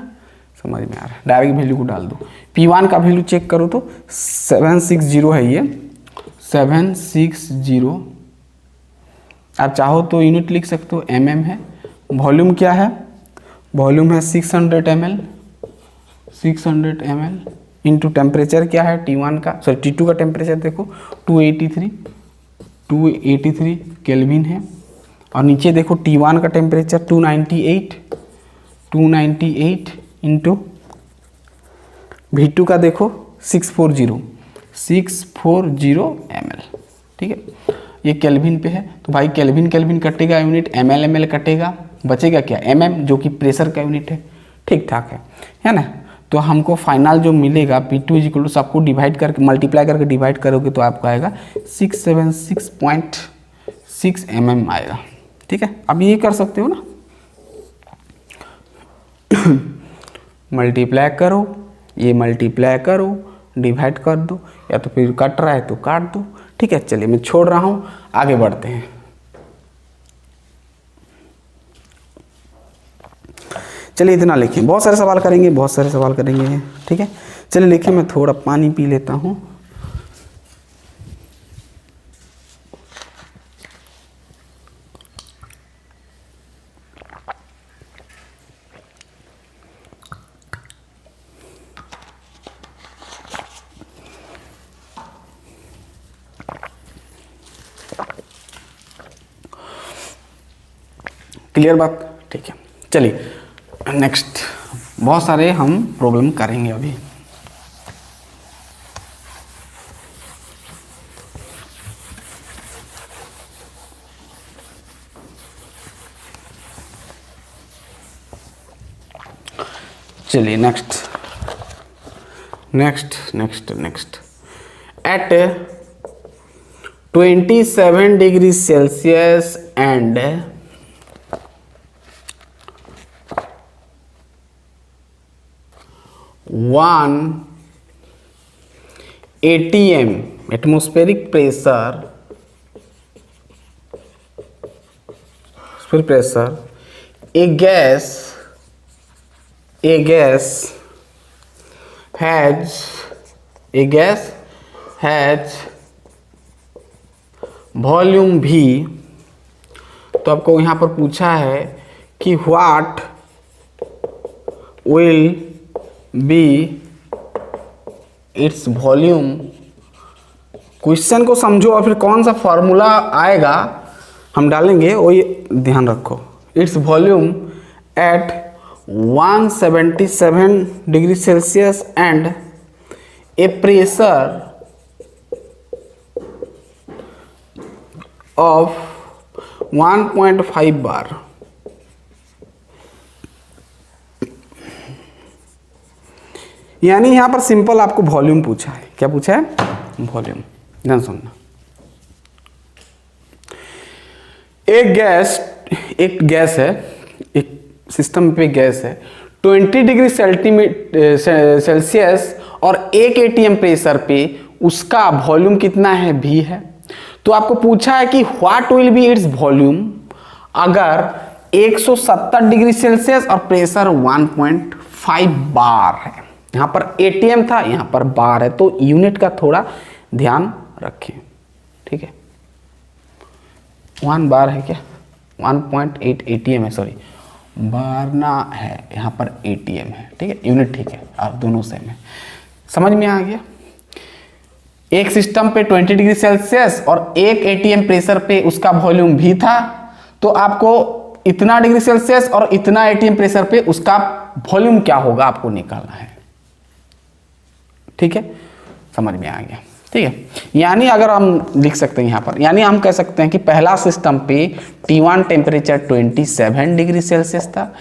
Speaker 1: समझ में आ रहा है। डायरेक्ट वैल्यू को डाल दो। P1 का वैल्यू चेक करो तो 760 है, ये 760। आप चाहो तो यूनिट लिख सकते हो, mm है। वॉल्यूम क्या है, वॉल्यूम है 600 ml, 600 ml इंटू टेम्परेचर क्या है T1 का, सॉरी T2 का टेम्परेचर देखो 283 केल्विन है। और नीचे देखो T1 का टेम्परेचर 298 इंटू V2 का देखो 640 ml, ठीक है। ये केल्विन पे है, तो भाई केल्विन कटेगा यूनिट, ml कटेगा, बचेगा क्या mm, जो कि प्रेशर का यूनिट है। ठीक ठाक है ना। तो हमको फाइनल जो मिलेगा P2 इक्वल टू, सबको डिवाइड करके मल्टीप्लाई करके डिवाइड करोगे तो आपको आएगा 676.6 mm आएगा, ठीक है। अब ये कर सकते हो ना, मल्टीप्लाई करो, ये मल्टीप्लाई करो, डिवाइड कर दो, या तो फिर कट रहा है तो काट दो, ठीक है। चलिए मैं छोड़ रहा हूँ, आगे बढ़ते हैं। चलिए इतना लिखिए, बहुत सारे सवाल करेंगे, ठीक है। चलिए लिखिए, मैं थोड़ा पानी पी लेता हूँ। क्लियर बात, ठीक है। चलिए नेक्स्ट, बहुत सारे हम प्रॉब्लम करेंगे अभी। चलिए next at 27 degree Celsius and 1 atm atmospheric pressure, a gas has volume V। तो आपको यहाँ पर पूछा है कि what will be its volume. Question को समझो और फिर कौन सा फॉर्मूला आएगा हम डालेंगे, वो ये ध्यान रखो। Its volume at 177 degree Celsius and A pressure of 1.5 बार। यानी यहां पर सिंपल आपको वॉल्यूम पूछा है। क्या पूछा है? वॉल्यूम। ध्यान सुनना, एक गैस है, एक सिस्टम पे गैस है 20 डिग्री सेल्सियस और 1 एटीएम प्रेशर पे, उसका वॉल्यूम कितना है? V है। तो आपको पूछा है कि what will be its volume अगर 170 डिग्री सेल्सियस और प्रेशर 1.5 बार है। यहां पर एटीएम था, यहां पर बार है, तो यूनिट का थोड़ा ध्यान रखें, ठीक है। 1 बार है क्या? 1.8 एटीएम है, सॉरी बार ना है, यहां पर एटीएम है, ठीक है। यूनिट ठीक है, आप दोनों सेम है। समझ में आ गया? एक सिस्टम पे 20 डिग्री सेल्सियस और 1 एटीएम प्रेशर पे उसका वॉल्यूम V था, तो आपको इतना डिग्री सेल्सियस और इतना एटीएम प्रेशर पे उसका वॉल्यूम क्या होगा आपको निकालना है, ठीक है। समझ में आ गया, ठीक है। यानी अगर हम लिख सकते हैं यहां पर, यानी हम कह सकते हैं कि पहला सिस्टम पे T1 टेम्परेचर 27 डिग्री सेल्सियस था,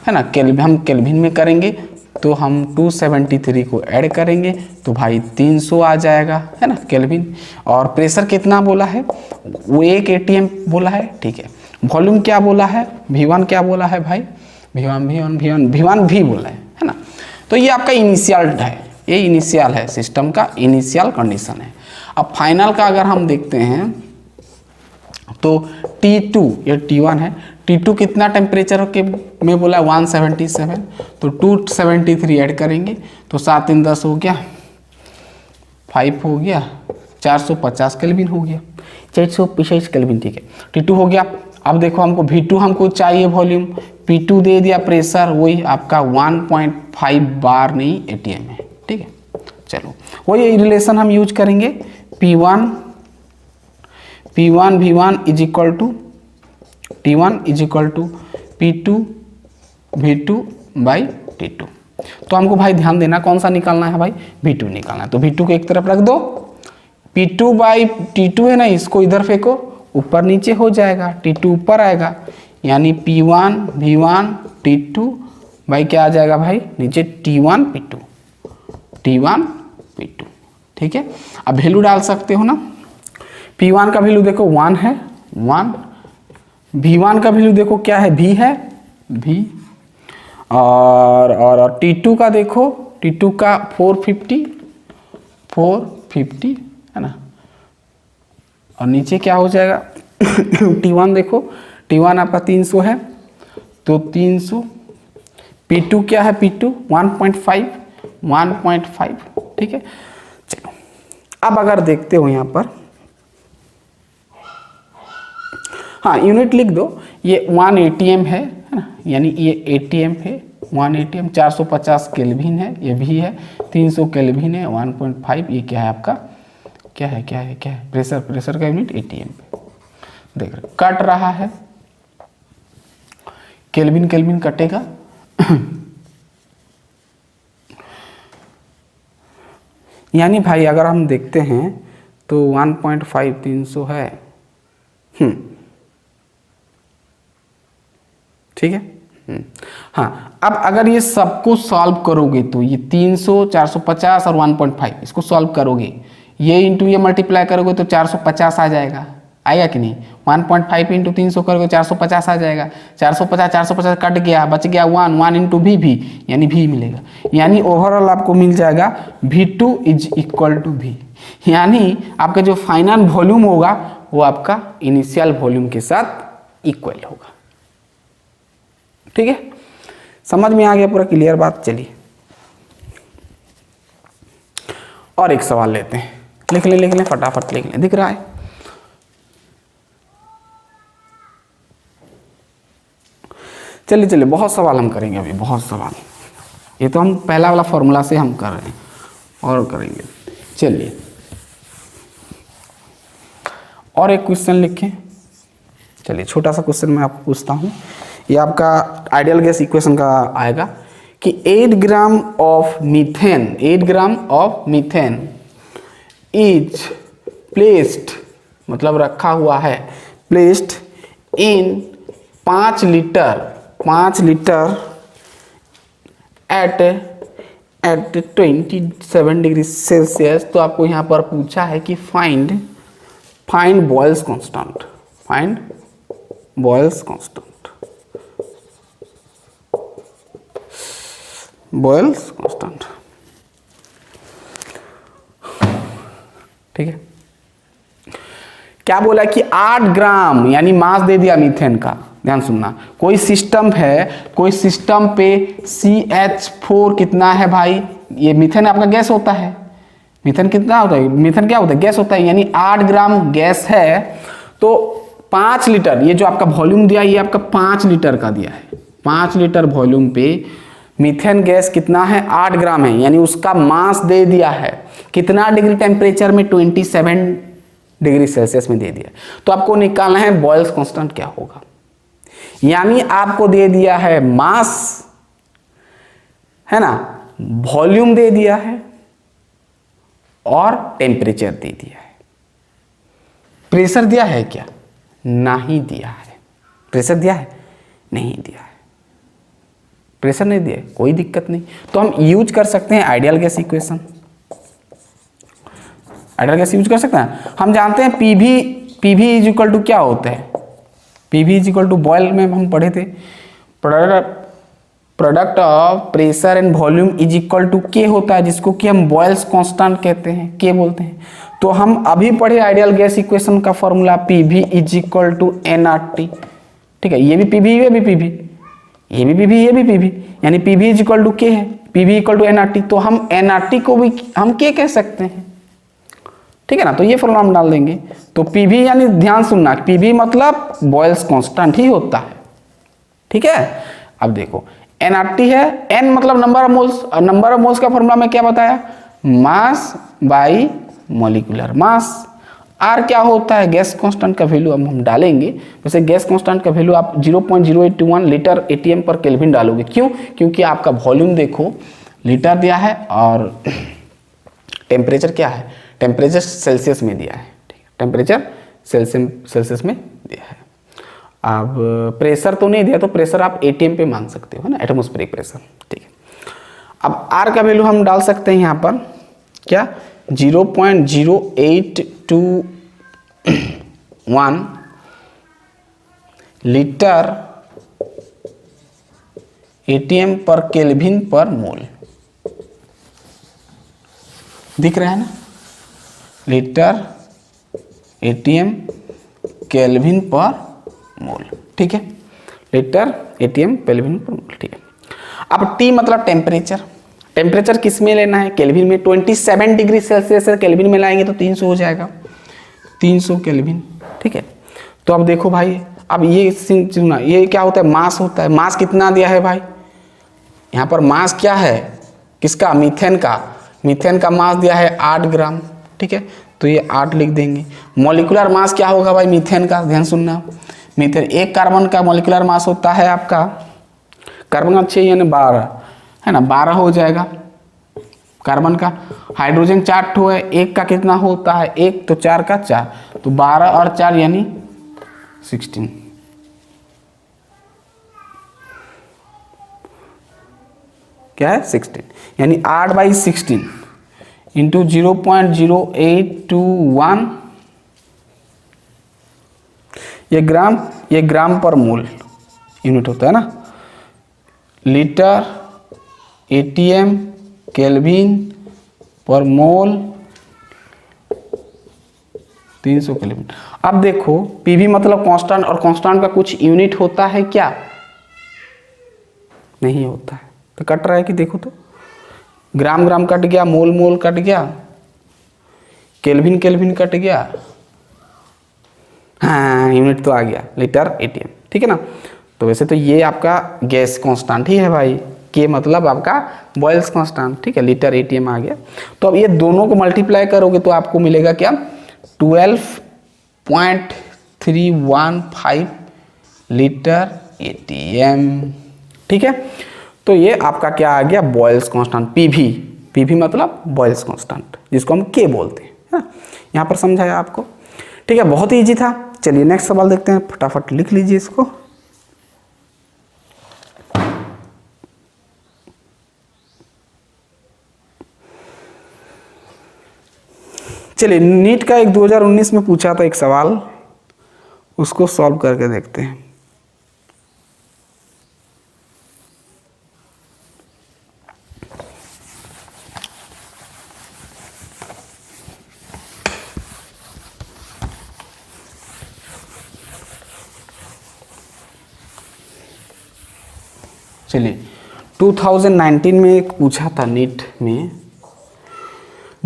Speaker 1: है ना। हम केल्विन में करेंगे तो हम 273 को ऐड करेंगे तो भाई 300 आ जाएगा, है ना केल्विन। और प्रेशर कितना बोला है, वो 1 atm बोला है, ठीक है। वॉल्यूम क्या बोला है, V1 क्या बोला है भाई, V1 भी बोला है ना। तो ये आपका इनिशियल है, ये इनिशियल है, सिस्टम का इनिशियल कंडीशन है। अब फाइनल का अगर हम देखते हैं तो T2, ये T1 है, T2 कितना टेम्परेचर के में बोला है 177, तो 273 ऐड करेंगे तो 7 × 10 हो गया 5 हो गया 450 केल्विन हो गया, 450 केल्विन, ठीक है। T2 हो गया। अब देखो हमको V2 हमको चाहिए वॉल्यूम, P2 दे दिया प्रेशर, वही आपका 1.5 बार नहीं atm है, ठीक है। चलो वही रिलेशन हम यूज करेंगे, P1 V1 is equal to T1 is equal to P2 V2 by T2। तो हमको भाई ध्यान देना कौन सा निकालना है भाई, V2 निकालना है। तो V2 को एक तरफ रख दो, P2 बाई T2 है ना, इसको इधर फेंको, ऊपर नीचे हो जाएगा, T2 ऊपर आएगा, यानी P1 V1 T2 बाई क्या आ जाएगा भाई नीचे T1 P2, ठीक है। अब वैल्यू डाल सकते हो ना, P1 का वैल्यू देखो 1 है 1, V1 का वैल्यू देखो क्या है V है V, और T2 का देखो, T2 का 450 है ना, और नीचे क्या हो जाएगा T1 देखो, T1 आपका 300 है तो 300, P2 क्या है P2 1.5, ठीक है। चलो अब अगर देखते हो यहाँ पर, हाँ यूनिट लिख दो, ये 1 atm है ना, यानी ये atm है 1 atm, 450 केल्विन है, ये भी है 300 केल्विन है 1.5, ये क्या है आपका क्या है प्रेशर का यूनिट atm पे देख रहे कट रहा है, केल्विन कटेगा यानी भाई अगर हम देखते हैं तो 1.5 300 है, ठीक है। हाँ अब अगर ये सबको सॉल्व करोगे तो ये 300 450 और 1.5 इसको सॉल्व करोगे, ये इंटू ये मल्टीप्लाई करोगे तो 450 आ जाएगा, आएगा कि नहीं। 1.5 इंटू 300 करोगे 450 आ जाएगा, 450 कट गया, बच गया 1 इंटू भी यानी V मिलेगा, यानी ओवरऑल आपको मिल जाएगा V2 is equal to V, यानी आपका जो फाइनल वॉल्यूम होगा वो आपका इनिशियल वॉल्यूम के साथ इक्वल होगा, ठीक है। समझ में आ गया पूरा क्लियर बात। चलिए और एक सवाल लेते हैं, लिख लें फटाफट लिख लें, दिख रहा है। चलिए बहुत सवाल हम करेंगे अभी, बहुत सवाल, ये तो हम पहला वाला फॉर्मूला से हम कर रहे हैं और करेंगे। चलिए और एक क्वेश्चन लिखें, चलिए छोटा सा क्वेश्चन मैं आपको पूछता हूँ, ये आपका आइडियल गैस इक्वेशन का आएगा कि 8 gram of methane is placed, मतलब रखा हुआ है, placed in 5 litre at 27 degree Celsius. तो आपको यहाँ पर पूछा है कि find Boyle's constant, Boyle's constant, ठीक है। क्या बोला कि 8 ग्राम यानी मास दे दिया मीथेन का, ध्यान सुनना, कोई सिस्टम पे CH4 कितना है भाई, ये मीथेन आपका गैस होता है, मीथेन कितना होता है, मीथेन क्या होता है गैस होता है, यानी 8 ग्राम गैस है तो 5 लीटर, ये जो आपका वॉल्यूम दिया ये आपका 5 लीटर का दिया है, 5 लीटर वॉल्यूम पे मीथेन गैस कितना है 8 ग्राम है, यानी उसका मास दे दिया है कितना डिग्री टेम्परेचर में, 27 डिग्री सेल्सियस में दे दिया। तो आपको निकालना है बॉयल्स कांस्टेंट क्या होगा, यानी आपको दे दिया है मास, है ना, वॉल्यूम दे दिया है और टेम्परेचर दे दिया है। प्रेशर दिया है क्या, नहीं दिया है। प्रेशर दिया है, नहीं दिया है। प्रेशर नहीं दिया, कोई दिक्कत नहीं। तो हम यूज कर सकते हैं ideal gas equation, ideal gas use कर सकते हैं। हम जानते हैं पीवी इज इक्वल टू क्या होता है, PV is equal to Boyle में हम पढ़े थे, product of pressure and volume is equal to K होता है, जिसको कि हम बॉयल्स कांस्टेंट कहते हैं, के बोलते हैं। तो हम अभी पढ़े आइडियल गैस इक्वेशन का formula PV is equal to nRT, ठीक है। ये भी पीवी, ये भी पीवी, ये भी पीवी, ये भी पीवी, यानी पीवी इज इक्वल टू के है, पीवी इक्वल टू एनआरटी। तो हम एनआरटी को भी हम के कह सकते हैं, ठीक है ना। तो ये फॉर्मूला हम डाल देंगे। तो पीवी यानी ध्यान सुनना, पीवी मतलब बॉयल्स कांस्टेंट ही होता है, ठीक है। अब देखो एनआरटी है, एन मतलब नंबर ऑफ मोल्स, और नंबर ऑफ मोल्स का फॉर्मूला में क्या बताया, mass by molecular mass. R क्या होता है, गैस कांस्टेंट का वैल्यू हम डालेंगे। वैसे गैस कांस्टेंट का वैल्यू आप 0.0821 लीटर एटीएम पर केल्विन डालोगे, क्यों, क्योंकि आपका वॉल्यूम देखो लीटर दिया है और टेम्परेचर क्या है, टेम्परेचर सेल्सियस में दिया है, ठीक है, टेम्परेचर सेल्सियस में दिया है। अब प्रेशर तो नहीं दिया, तो प्रेशर आप एटीएम पे मान सकते हो, है ना, एटमॉस्फेरिक प्रेशर, ठीक है। अब आर का वैल्यू हम डाल सकते हैं यहाँ पर क्या, 0.0821 लीटर एटीएम पर केल्विन पर मोल, दिख रहा है ना, लीटर एटीएम केल्विन पर मोल, ठीक है, लीटर एटीएम केल्विन पर मोल, ठीक है। अब टी मतलब टेम्परेचर, टेम्परेचर किस में लेना है, केल्विन में। 27 डिग्री सेल्सियस है, केल्विन में लाएंगे तो 300 हो जाएगा, 300 केल्विन, ठीक है। तो अब देखो भाई, अब ये सुना, ये क्या होता है, मास होता है। मास कितना दिया है भाई, यहाँ पर मास क्या है, किसका, मीथेन का, मीथेन का मास दिया है 8 ग्राम, ठीक है। तो ये 8 लिख देंगे। मॉलिक्यूलर मास क्या होगा भाई, मीथेन का, ध्यान सुनना, मीथेन एक कार्बन का मॉलिक्यूलर मास होता है आपका, कार्बन का 6 यानी 12, है ना, 12 हो जाएगा कार्बन का। हाइड्रोजन 4 ठो है, एक का कितना होता है, एक, तो 4 का 4, तो 12 और 4 यानी 16, क्या है 16, यानी 8/16 इंटू 0.0821, ये ग्राम पर मोल यूनिट होता है ना, लीटर एटीएम केल्विन पर मोल 300 केल्विन। अब देखो पीवी मतलब कांस्टेंट, और कांस्टेंट का कुछ यूनिट होता है क्या, नहीं होता है। तो कट रहा है कि देखो, तो ग्राम ग्राम कट गया, मोल मोल कट गया, केल्विन केल्विन कट गया, हाँ यूनिट तो आ गया लीटर एटीएम, ठीक है ना। तो वैसे तो ये आपका गैस कांस्टेंट ही है भाई, के मतलब आपका बॉयल्स कांस्टेंट, ठीक है, लीटर एटीएम आ गया। तो अब ये दोनों को मल्टीप्लाई करोगे तो आपको मिलेगा क्या, 12.315 लीटर एटीएम, ठीक है। तो ये आपका क्या आ गया, बॉयल्स कांस्टेंट, पीवी, पीवी मतलब बॉयल्स कांस्टेंट, जिसको हम के बोलते हैं, है ना। यहाँ पर समझाया आपको, ठीक है, बहुत ही ईजी था। चलिए नेक्स्ट सवाल देखते हैं, फटाफट लिख लीजिए इसको। चलिए नीट का एक 2019 में पूछा था एक सवाल, उसको सॉल्व करके देखते हैं। चलिए 2019 में एक पूछा था नीट में,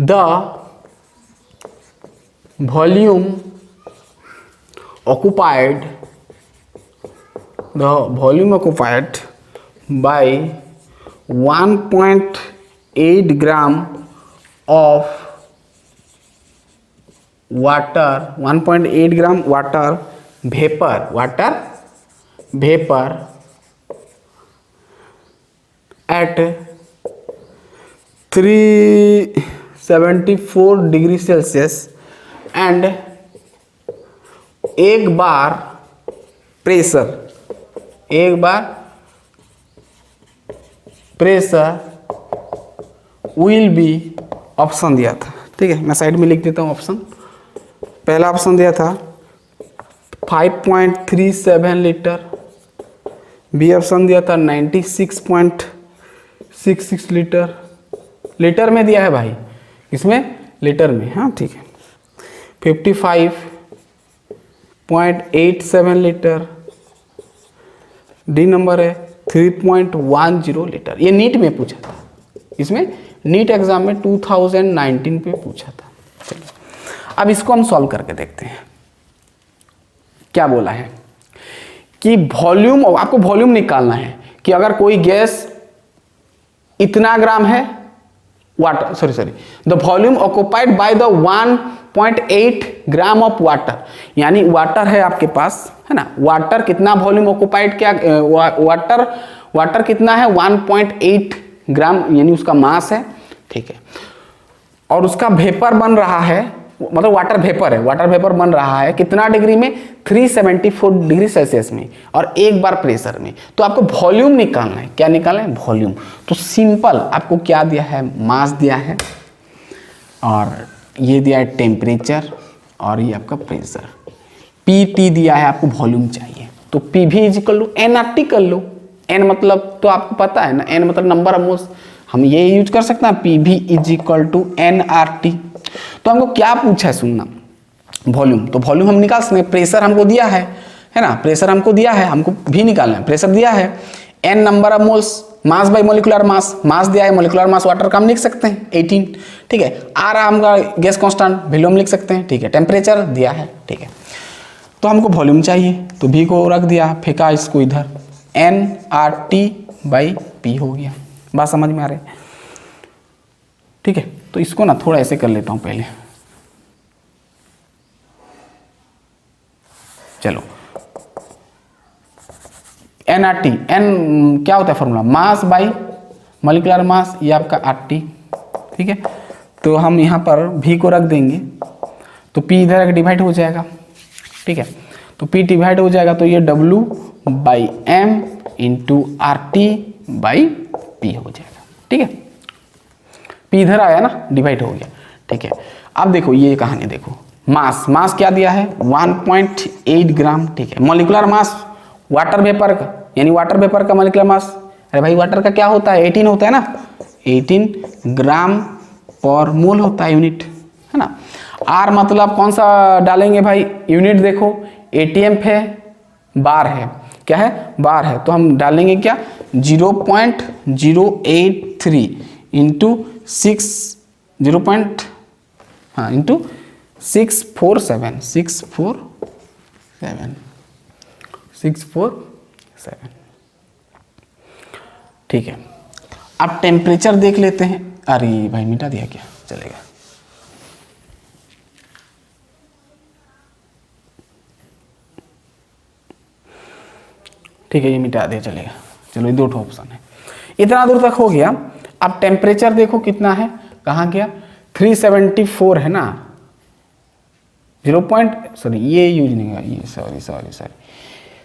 Speaker 1: the volume occupied by 1.8 gram of water, 1.8 gram water vapor at 374 degree Celsius and एक बार प्रेशर विल बी, ऑप्शन दिया था, ठीक है, मैं साइड में लिख देता हूँ ऑप्शन। पहला ऑप्शन दिया था 5.37 लीटर, बी ऑप्शन दिया था 96.66 लीटर, लीटर में दिया है भाई, इसमें लीटर में, हाँ ठीक है, 55.87 लीटर, डी नंबर है 3.10 लीटर। ये नीट में पूछा था, इसमें नीट एग्जाम में 2019 पे पूछा था। चलिए अब इसको हम सॉल्व करके देखते हैं। क्या बोला है कि वॉल्यूम, आपको वॉल्यूम निकालना है कि अगर कोई गैस इतना ग्राम है, water sorry the volume occupied by the 1.8 gram of water, यानी वाटर है आपके पास, है ना, वाटर कितना वॉल्यूम ऑक्युपाइड, क्या वाटर कितना है 1.8 ग्राम, यानी उसका मास है, ठीक है, और उसका वेपर बन रहा है, मतलब वाटर वेपर है, वाटर वेपर बन रहा है कितना डिग्री में, 374 डिग्री सेल्सियस में, और एक बार प्रेशर में। तो आपको वॉल्यूम निकालना है, क्या निकालना है, वॉल्यूम। तो सिंपल आपको क्या दिया है, मास दिया है, और ये दिया है टेम्परेचर, और ये आपका प्रेशर, पीटी दिया है, आपको वॉल्यूम चाहिए। तो पी भी is equal to n R T कर लो, एन मतलब तो आपको पता है ना, एन मतलब नंबर ऑफ मोल्स, हम ये यूज कर सकते हैं, पी भी is equal to n R T. तो हमको क्या पूछा है, सुनना, वॉल्यूम, तो वॉल्यूम हम निकाल सकते हैं, प्रेशर हमको दिया है ना, प्रेशर हमको दिया है, हमको भी निकालना है, प्रेशर दिया है, n number of moles, mass by molecular mass, mass दिया है, मोलिकुलर मास वाटर का हम लिख सकते हैं 18, ठीक है, आर हमका गैस कांस्टेंट वैल्यू हम लिख सकते हैं, ठीक है, टेम्परेचर दिया है, ठीक है। तो हमको वॉल्यूम चाहिए, तो भी को रख दिया, फेंका इसको इधर, n R T by P हो गया। बात समझ में आ रही है, ठीक है। तो इसको ना थोड़ा ऐसे कर लेता हूं पहले, चलो, एन आर टी, एन क्या होता है फॉर्मूला, मास बाई मॉलिक्यूलर मास, ये आपका आर टी, ठीक है। तो हम यहाँ पर भी को रख देंगे, तो पी इधर डिवाइड हो जाएगा, ठीक है, तो पी डिवाइड हो जाएगा, तो ये W by M into R T by P हो जाएगा, ठीक है। पी इधर आया ना, डिवाइड हो गया, ठीक है। अब देखो ये कहानी देखो, मास, मास क्या दिया है 1.8 ग्राम, ठीक है। मॉलिक्यूलर मास वाटर वेपर का, यानी वाटर वेपर का मॉलिक्यूलर मास, अरे भाई वाटर का क्या होता है 18 होता है ना, 18 ग्राम पर मोल होता है, यूनिट, है ना। आर मतलब कौन सा डालेंगे भाई, यूनिट देखो, एटीएम है, बार है, क्या है, बार है, तो हम डालेंगे क्या 0.083 इंटू 647, ठीक है। अब टेम्परेचर देख लेते हैं, अरे भाई मिटा दिया क्या, चलेगा, ठीक है, ये मिटा दिया, चलेगा, चलो ये दो ऑप्शन है, इतना दूर तक हो गया। अब टेम्परेचर देखो कितना है, कहाँ गया, 374 है ना, 0. ये यूज नहीं है, ये सॉरी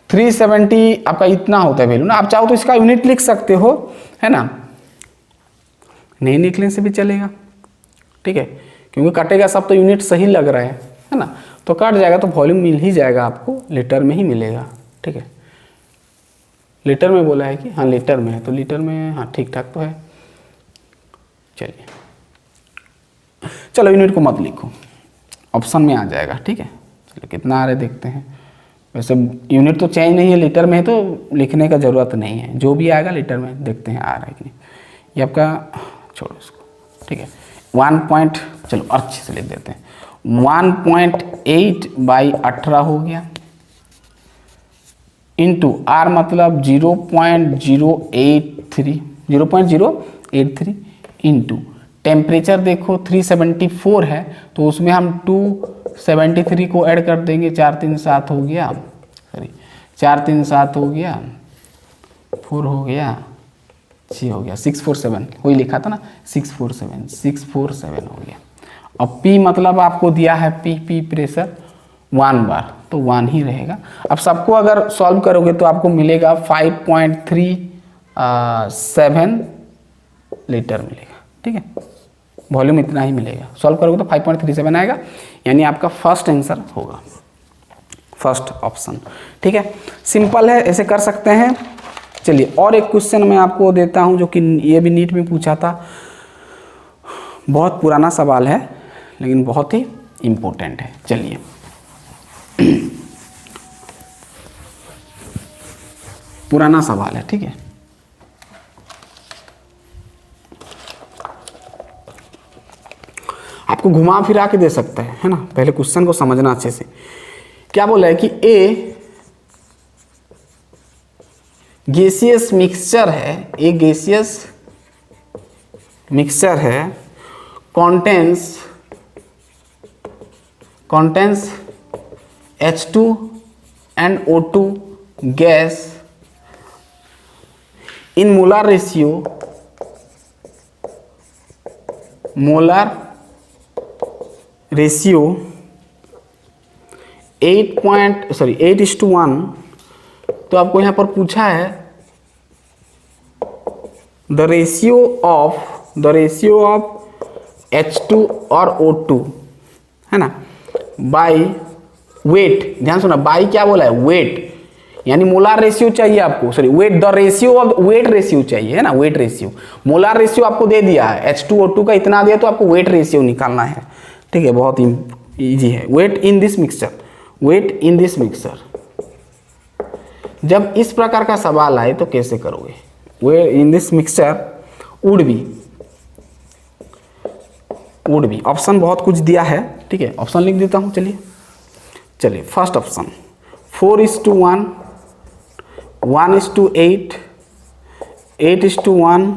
Speaker 1: 370 आपका इतना होता है वैल्यू ना। आप चाहो तो इसका यूनिट लिख सकते हो, है ना, नहीं निकलने से भी चलेगा, ठीक है, क्योंकि कटेगा सब तो यूनिट सही लग रहा है ना, तो कट जाएगा तो वॉल्यूम मिल ही जाएगा, आपको लीटर में ही मिलेगा, ठीक है। लीटर में बोला है कि हाँ लीटर में है, तो लीटर में हाँ ठीक ठाक तो है। चलिए चलो यूनिट को मत लिखो, ऑप्शन में आ जाएगा, ठीक है। चलो कितना आ रहा है देखते हैं, वैसे यूनिट तो चेंज नहीं है, लीटर में है तो लिखने का ज़रूरत नहीं है, जो भी आएगा लीटर में देखते हैं आ रहा है कि नहीं। ये आपका छोड़ो इसको, ठीक है, 1 चलो अच्छे से लिख देते हैं, 1.8 बाई 18 हो गया, इंटू आर मतलब 0.083 इंटू टेम्परेचर देखो 374 है, तो उसमें हम 273 को ऐड कर देंगे, 4 3 7 हो गया, सॉरी 4 3 7 हो गया, 4 हो गया, 6 हो गया, 647 वही लिखा था ना, 647 हो गया। और P मतलब आपको दिया है P प्रेशर 1 बार, तो 1 ही रहेगा। अब सबको अगर सॉल्व करोगे तो आपको मिलेगा 5.37 लीटर मिलेगा। ठीक है, वॉल्यूम इतना ही मिलेगा। सॉल्व करोगे तो 5.37 आएगा, यानी आपका फर्स्ट आंसर होगा, फर्स्ट ऑप्शन। ठीक है, सिंपल है, ऐसे कर सकते हैं। चलिए और एक क्वेश्चन मैं आपको देता हूं जो कि ये भी नीट में पूछा था, बहुत पुराना सवाल है लेकिन बहुत ही इम्पोर्टेंट है। चलिए पुराना सवाल है, ठीक है। आपको घुमा फिरा के दे सकता है ना, पहले क्वेश्चन को समझना अच्छे से। क्या बोला है कि ए गैसियस मिक्सचर है, ए गैसियस मिक्सचर है, contains H2 and O2 gas in molar ratio 8:1। तो आपको यहाँ पर पूछा है द रेशियो ऑफ H2 और O2 है ना बाई वेट। ध्यान सुना, बाई क्या बोला है, वेट, यानी मोलार रेशियो चाहिए आपको, sorry weight, the ratio of weight ratio चाहिए है ना, वेट रेशियो। मोलार रेशियो आपको दे दिया है, H2O2 का इतना दिया, तो आपको वेट रेशियो निकालना है। ठीक है, बहुत इजी है। वेट इन दिस मिक्सचर, जब इस प्रकार का सवाल आए तो कैसे करोगे। Weight in this mixture would be, option बहुत कुछ दिया है। ठीक है, ऑप्शन लिख देता हूं। चलिए फर्स्ट ऑप्शन 4:1, 1:8, 8:1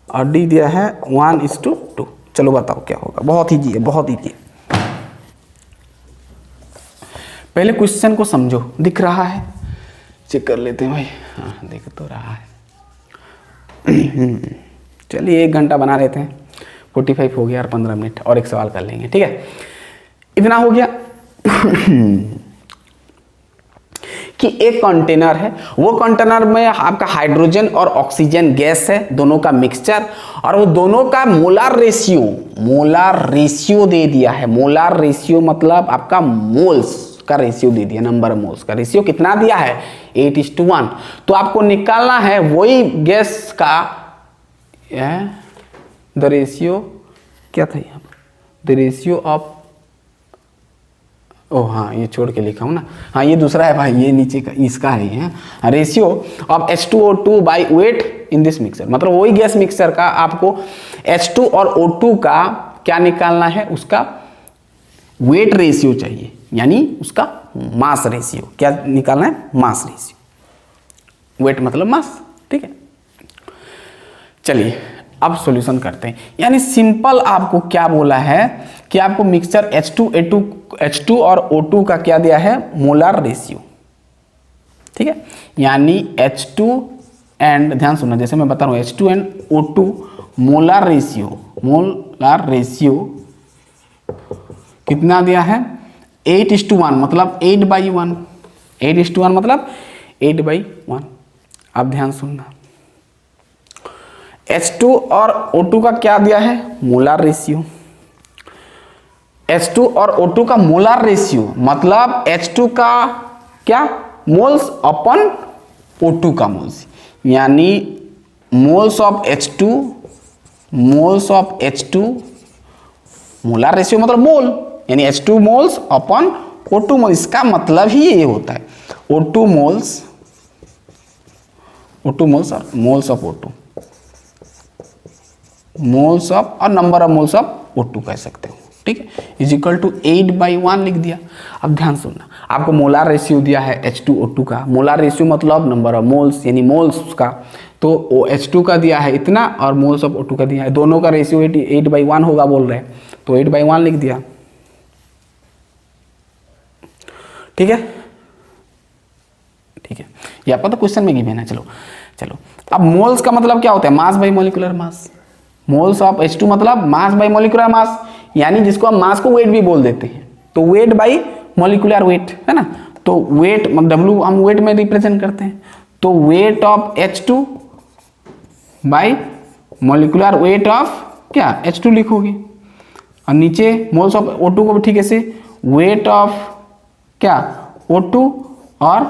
Speaker 1: और डी दिया है 1:2। चलो बताओ क्या होगा, बहुत इजी है, बहुत इजी है। पहले क्वेश्चन को समझो, दिख रहा है, चेक कर लेते हैं भाई। हाँ दिख तो रहा है। चलिए 1 घंटा बना लेते हैं, 45 हो गया और 15 मिनट और एक सवाल कर लेंगे। ठीक है, इतना हो गया कि एक कंटेनर है, वो कंटेनर में आपका हाइड्रोजन और ऑक्सीजन गैस है, दोनों का मिक्सचर, और वो दोनों का मोलार रेशियो दे दिया है। मोलार रेशियो मतलब आपका मोल्स का रेशियो दे दिया, नंबर ऑफ मोल्स का रेशियो कितना दिया है, 8:1। तो आपको निकालना है वही गैस का द रेशियो, क्या था यहाँ पर, द रेशियो ऑफ, ओ हाँ ये छोड़ के लिखा हूँ ना, हाँ ये दूसरा है भाई, ये नीचे का इसका है ये, ratio of H2O2 by wait in this mixture. मतलब वही गैस मिक्सचर का आपको H2 और O2 का क्या निकालना है, उसका वेट रेशियो चाहिए, यानी उसका मास रेशियो। क्या निकालना है, मास रेशियो। वेट मतलब मास। ठीक है, चलिए अब सॉल्यूशन करते हैं। यानी सिंपल आपको क्या बोला है कि आपको मिक्सचर H2 और O2 का क्या दिया है, मोलार रेशियो। ठीक है, यानी H2 एंड, ध्यान सुनना जैसे मैं बता रहा हूँ, H2 and O2 molar ratio कितना दिया है, 8:1 मतलब 8/1, 8:1 मतलब 8/1। अब ध्यान सुनना, H2 और O2 का क्या दिया है, मोलार रेशियो। H2 और O2 का मोलार रेशियो मतलब H2 का क्या, मोल्स अपन O2 का मोल्स, यानी moles of H2 molar ratio मतलब मोल, यानी H2 मोल्स अपन O2 मोल। इसका मतलब ही ये होता है, O2 मोल्स और moles of O2, moles of और number of moles of O2 कह सकते हो। ठीक है, इज इक्वल टू 8/1 लिख दिया। अब ध्यान सुनना, आपको मोलार रेशियो दिया है H2O2 का, मोलार रेशियो मतलब नंबर ऑफ मोल्स, यानी मोल्स का, तो H2 का दिया है इतना और मोल्स ऑफ O2 का दिया है, दोनों का रेशियो 8/1 होगा बोल रहे हैं, तो 8/1 लिख दिया। ठीक है, ये आपका तो क्वेश्चन में गिवन है। चलो अब मोल्स का मतलब क्या होता है, मास by molecular mass. Moles of H2 मतलब मास बाई मॉलिक्यूलर मास, यानी जिसको हम मास को वेट भी बोल देते हैं, तो वेट बाई मॉलिक्यूलर वेट है ना। तो वेट W हम वेट में रिप्रेजेंट करते हैं, तो weight of H2 by molecular weight of क्या H2 लिखोगे, और नीचे मोल्स ऑफ O2 को भी ठीक है से वेट ऑफ क्या O2 और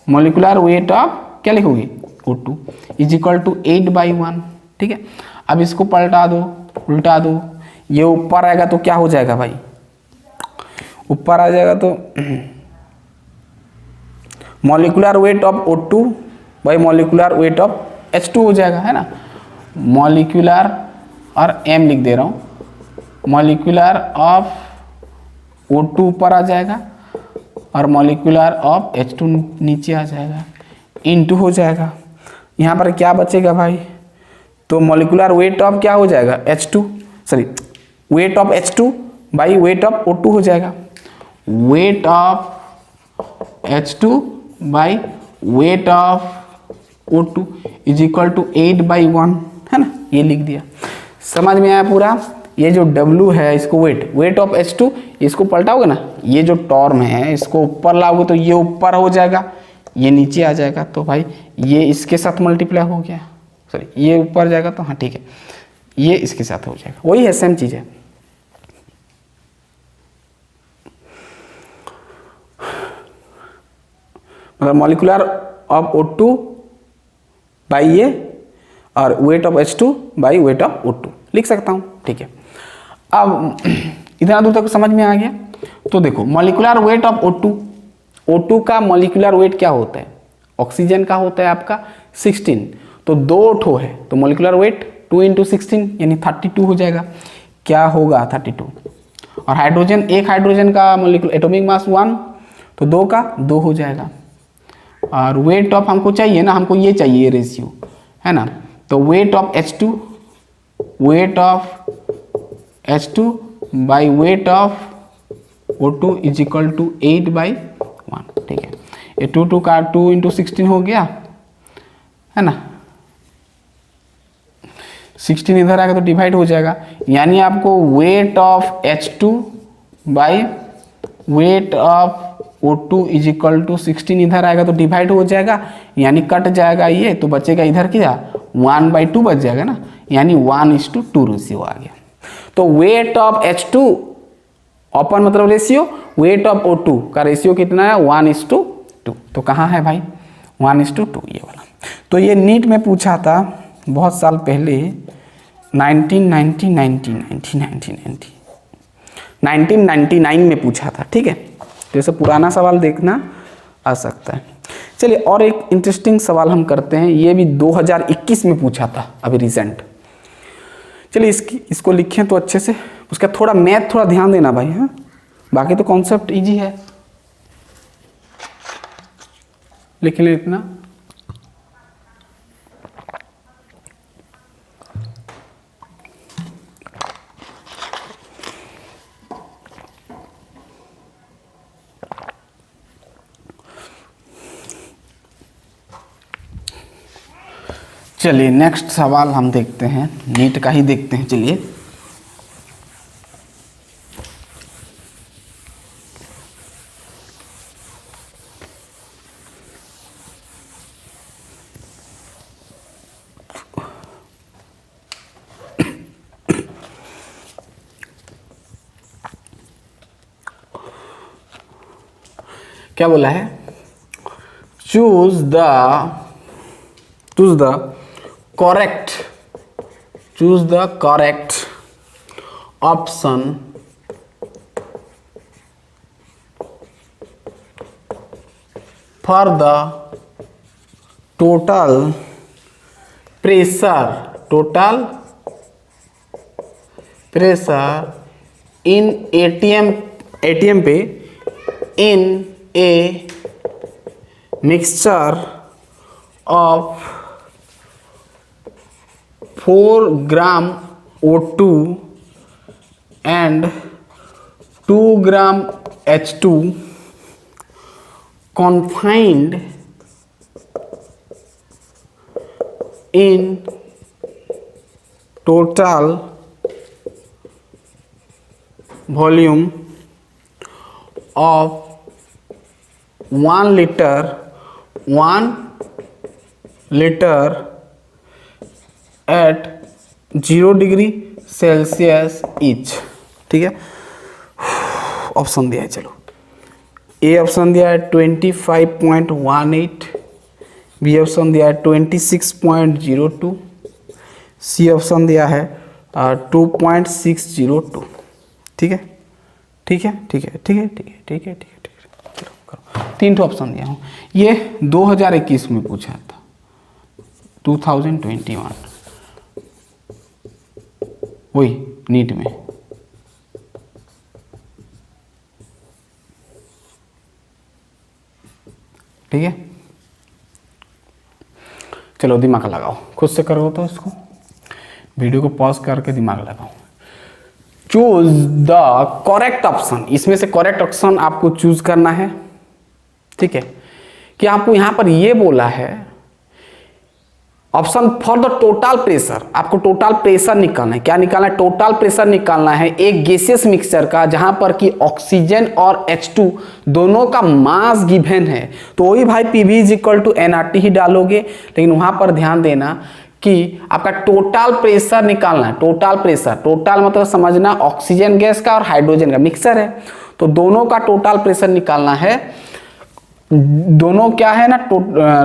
Speaker 1: मॉलिक्यूलर वेट ऑफ क्या लिखोगे O2 इज इक्वल टू 8/1। ठीक है, अब इसको पलटा दो, उल्टा दो, ये ऊपर आएगा तो क्या हो जाएगा भाई, ऊपर आ जाएगा तो molecular weight of O2 by molecular weight of H2 हो जाएगा, है ना। मॉलिक्यूलर और M लिख दे रहा हूँ, मॉलिक्यूलर ऑफ O2 ऊपर आ जाएगा और मॉलिक्यूलर ऑफ H2 नीचे आ जाएगा, इनटू हो जाएगा। यहाँ पर क्या बचेगा भाई, तो मॉलिक्यूलर वेट ऑफ क्या हो जाएगा H2, sorry weight of H2 by weight of O2 हो जाएगा, weight of H2 by weight of O2 is equal to 8/1, है ना, ये लिख दिया। समझ में आया पूरा। ये जो W है इसको वेट ऑफ H2, इसको पलटाओगे ना, ये जो टॉर्म है इसको ऊपर लाओगे तो ये ऊपर हो जाएगा, ये नीचे आ जाएगा, तो भाई ये इसके साथ मल्टीप्लाई हो गया, सॉरी ये ऊपर जाएगा तो हाँ ठीक है, ये इसके साथ हो जाएगा, वही है सेम चीज़ है। मतलब मॉलिक्यूलर ऑफ O2 बाई ये और wait of H2 by weight of O2 लिख सकता हूँ। ठीक है, अब इतना दूर तक समझ में आ गया। तो देखो मॉलिक्यूलर वेट ऑफ O2 का मॉलिक्यूलर वेट क्या होता है, ऑक्सीजन का होता है आपका 16, तो 2 ठो है तो मॉलिक्यूलर वेट 2 × 16 यानी 32 हो जाएगा, क्या होगा 32। और हाइड्रोजन, एक हाइड्रोजन का मॉलिक्यूलर एटॉमिक मास 1, तो 2 का 2 हो जाएगा। और वेट ऑफ हमको चाहिए ना, हमको ये चाहिए रेशियो, है ना, तो weight of H2 by weight of O2 is equal to 8/1। ठीक है, ये 2 का 2 × 16 हो गया, है ना, 16 इधर आएगा तो डिवाइड हो जाएगा, यानी आपको weight of H2 by weight of O2 is equal to 16 इधर आएगा तो डिवाइड हो जाएगा, यानी कट जाएगा ये, तो बचेगा इधर क्या 1/2 बच जाएगा ना, यानी 1:2 रेशियो आ गया। तो वेट ऑफ H2 ओपन मतलब रेशियो, वेट ऑफ O2 का रेशियो कितना है 1:2, तो कहाँ है भाई 1:2 ये वाला। तो ये नीट में पूछा था बहुत साल पहले 1999 में पूछा था। ठीक है, तो ऐसे पुराना सवाल देखना आ सकता है। चलिए और एक इंटरेस्टिंग सवाल हम करते हैं, ये भी 2021 में पूछा था अभी रिसेंट। चलिए इसको लिखें तो अच्छे से, उसका थोड़ा मैथ थोड़ा ध्यान देना भाई, हाँ, बाकी तो कॉन्सेप्ट इजी है, लिख लें इतना। चलिए नेक्स्ट सवाल हम देखते हैं, नीट का ही देखते हैं। चलिए क्या बोला है, choose the correct option for the total pressure in ATM पे in a mixture of 4 gram O2 and 2 gram H2 confined in total volume of 1 liter at 0 degree Celsius each. ठीक है, ऑप्शन दिया है, चलो ए ऑप्शन दिया है 25.18, B option दिया है 26.02, सी ऑप्शन दिया है 2.602। ठीक है, ठीक है, ठीक है, ठीक है, ठीक है, ठीक है, ठीक है, ठीक है, चलो करो। 3 ऑप्शन दिया हूँ। ये 2021 में पूछा था, 2021 वही नीट में। ठीक है, चलो दिमाग लगाओ, खुद से करो तो इसको, वीडियो को पॉज करके दिमाग लगाओ। चूज द करेक्ट ऑप्शन, इसमें से करेक्ट ऑप्शन आपको चूज करना है। ठीक है, कि आपको यहां पर यह बोला है option for the total pressure, आपको टोटल प्रेशर निकालना है। क्या निकालना है? टोटल प्रेशर निकालना है एक गैसियस मिक्सचर का, जहां पर कि ऑक्सीजन और H2 दोनों का मास गिवन है। तो वही भाई PV is equal to nRT ही डालोगे, लेकिन वहां पर ध्यान देना कि आपका टोटल प्रेशर निकालना है। टोटल प्रेशर, टोटल मतलब समझना ऑक्सीजन गैस का और हाइड्रोजन का मिक्सचर है, तो दोनों का टोटल प्रेशर निकालना है। दोनों क्या है ना,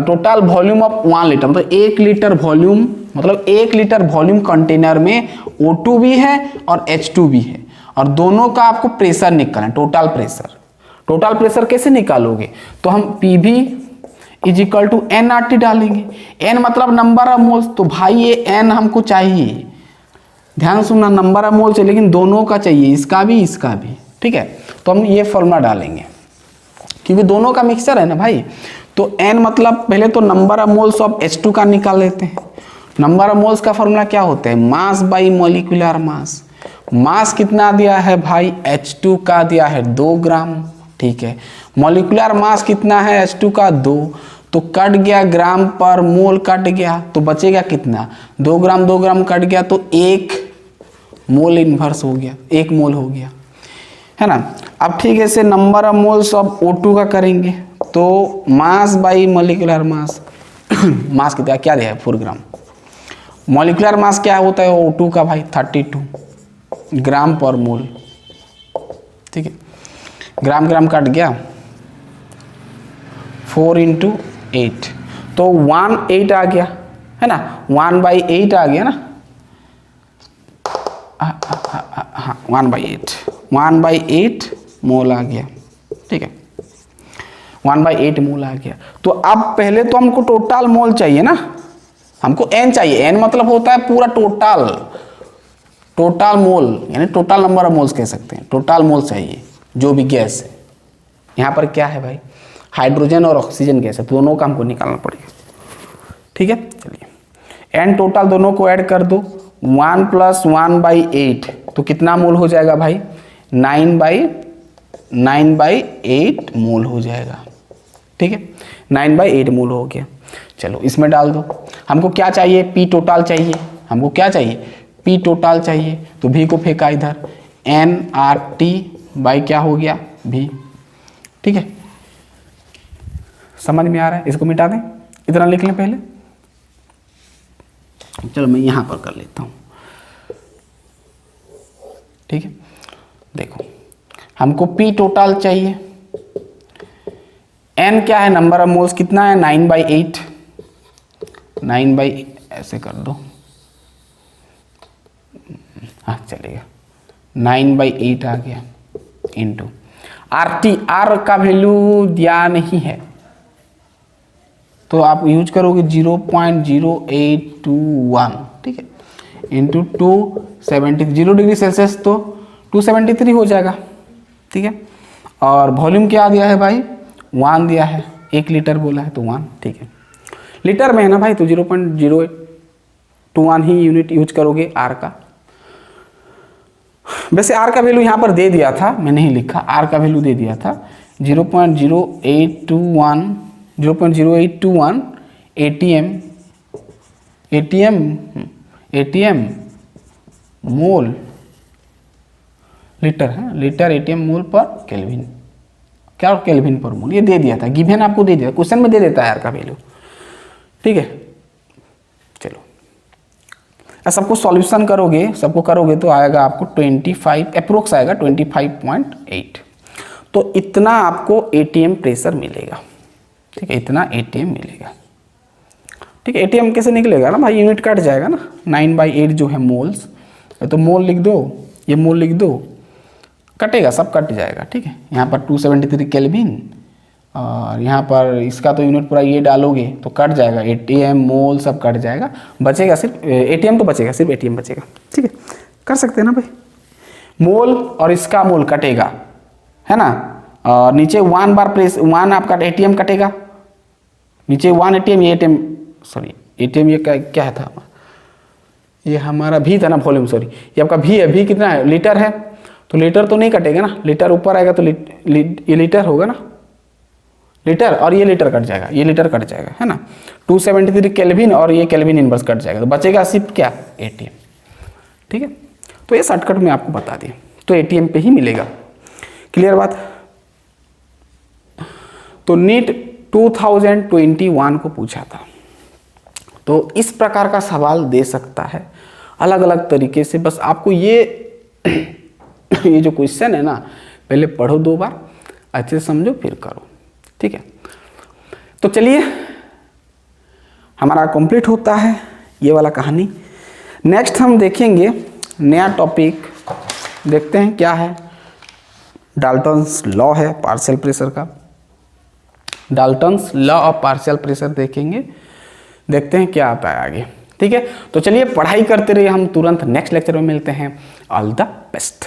Speaker 1: टोटल वॉल्यूम ऑफ 1 लीटर, मतलब 1 लीटर वॉल्यूम, मतलब 1 लीटर वॉल्यूम कंटेनर में O2 भी है और H2 भी है, और दोनों का आपको प्रेशर निकालना है, टोटल प्रेशर। टोटल प्रेशर कैसे निकालोगे? तो हम PV is equal to nRT डालेंगे। n मतलब नंबर ऑफ मोल्स, तो भाई ये n हमको चाहिए, ध्यान सुनना, नंबर ऑफ मोल्स है, लेकिन दोनों का चाहिए, इसका भी इसका भी। ठीक है, तो हम ये फॉर्मूला डालेंगे क्योंकि दोनों का मिक्सचर है ना भाई। तो n मतलब पहले तो number of moles of H2 का निकाल लेते हैं। नंबर ऑफ मोल्स का फॉर्मूला क्या होता है? मास बाई मॉलिक्यूलर मास। मास कितना दिया है भाई? H2 का दिया है 2 ग्राम। ठीक है, मॉलिक्यूलर मास कितना है H2 का? 2। तो कट गया ग्राम पर मोल, कट गया तो बचेगा कितना? 2 ग्राम, 2 ग्राम कट गया तो 1 मोल इन्वर्स हो गया, 1 मोल हो गया, है ना। अब ठीक है, से number of moles of O2 का करेंगे, तो मास बाई मॉलिक्यूलर मास मास कितना क्या दिया है? 4 ग्राम। मॉलिक्यूलर मास क्या होता है O2 का भाई? 32 ग्राम पर मोल। ठीक है, ग्राम ग्राम कट गया, 4 × 8, तो 1/8 आ गया, है ना, 1/8 आ गया ना, हाँ 1/8 मोल आ गया। ठीक है, 1/8 मोल आ गया। तो अब पहले तो हमको टोटल मोल चाहिए ना, हमको n चाहिए। n मतलब होता है पूरा टोटल, टोटल मोल यानी टोटल नंबर ऑफ मोल्स कह सकते हैं, टोटल मोल चाहिए जो भी गैस है। यहाँ पर क्या है भाई? हाइड्रोजन और ऑक्सीजन गैस है, तो दोनों का हमको निकालना पड़ेगा। ठीक है, चलिए n टोटल दोनों को ऐड कर दो, 1 + 1/8 तो कितना मोल हो जाएगा भाई? 9/8 मोल हो जाएगा। ठीक है, 9/8 मोल हो गया। चलो इसमें डाल दो। हमको क्या चाहिए? P टोटल चाहिए। हमको क्या चाहिए? P टोटल चाहिए, तो V को फेंका इधर, nRT बाई क्या हो गया? V। ठीक है, समझ में आ रहा है? इसको मिटा दें, इतना लिख लें पहले। चलो मैं यहां पर कर लेता हूं। ठीक है, देखो हमको P टोटल चाहिए, n क्या है? नंबर ऑफ मोल्स कितना है? 9/8, 9/8 ऐसे कर दो, हाँ चलेगा, 9/8 आ गया, इंटू RT, R का वैल्यू दिया नहीं है तो आप यूज करोगे 0.0821। ठीक है, इंटू 270, 0 डिग्री सेल्सियस तो 273 हो जाएगा। ठीक है, और वॉल्यूम क्या दिया है भाई? 1 दिया है, 1 लीटर बोला है तो 1। ठीक है, लीटर में है ना भाई, तो 0.0821 ही यूनिट यूज करोगे R का। वैसे R का वैल्यू यहाँ पर दे दिया था, मैं नहीं लिखा, R का वैल्यू दे दिया था 0.0821 ATM मोल लीटर है, लीटर ATM मोल पर केल्विन, क्या केल्विन पर मोल, ये दे दिया था, गिवन आपको दे दिया, क्वेश्चन में दे देता है R का वैल्यू। ठीक है, चलो सबको सॉल्यूशन करोगे, सबको करोगे तो आएगा आपको 25 अप्रोक्स आएगा 25.8। तो इतना आपको एटीएम प्रेशर मिलेगा, ठीक है, इतना एटीएम मिलेगा। ठीक है, एटीएम कैसे निकलेगा ना भाई, यूनिट कट जाएगा ना, 9/8 जो है मोल्स, तो मोल लिख दो, ये मोल लिख दो, कटेगा, सब कट जाएगा। ठीक है, यहाँ पर 273 केल्विन और यहाँ पर इसका तो यूनिट पूरा ये डालोगे तो कट जाएगा, एटीएम मोल सब कट जाएगा, बचेगा सिर्फ एटीएम, तो बचेगा सिर्फ एटीएम बचेगा। ठीक है, कर सकते हैं ना भाई, मोल और इसका मोल कटेगा, है ना, और नीचे 1 बार प्रेस 1 आपका एटीएम कटेगा, नीचे 1 एटीएम, ये एटीएम सॉरी एटीएम ये क्या था, ये हमारा भी था ना वॉल्यूम, सॉरी ये आपका भी है, भी कितना है, लीटर है, तो लीटर तो नहीं कटेगा ना, लीटर ऊपर आएगा तो ये लीटर होगा ना, लीटर, और ये लीटर कट जाएगा, ये लीटर कट जाएगा, है ना, 273 केल्विन और ये केल्विन इनवर्स कट जाएगा, तो बचेगा सिर्फ क्या, एटीएम। ठीक है, तो ये शॉर्टकट में आपको बता दिया, तो एटीएम पे ही मिलेगा। क्लियर बात। तो नीट 2021 को पूछा था, तो इस प्रकार का सवाल दे सकता है अलग अलग तरीके से, बस आपको ये ये जो क्वेश्चन है ना, पहले पढ़ो 2 बार, अच्छे से समझो फिर करो। ठीक है, तो चलिए हमारा कंप्लीट होता है ये वाला कहानी। नेक्स्ट हम देखेंगे नया टॉपिक, देखते हैं क्या है, डाल्टन्स लॉ है पार्शियल प्रेशर का, Dalton's law of partial pressure देखेंगे, देखते हैं क्या आता है आगे। ठीक है, तो चलिए पढ़ाई करते रहिए, हम तुरंत नेक्स्ट लेक्चर में मिलते हैं। All the best.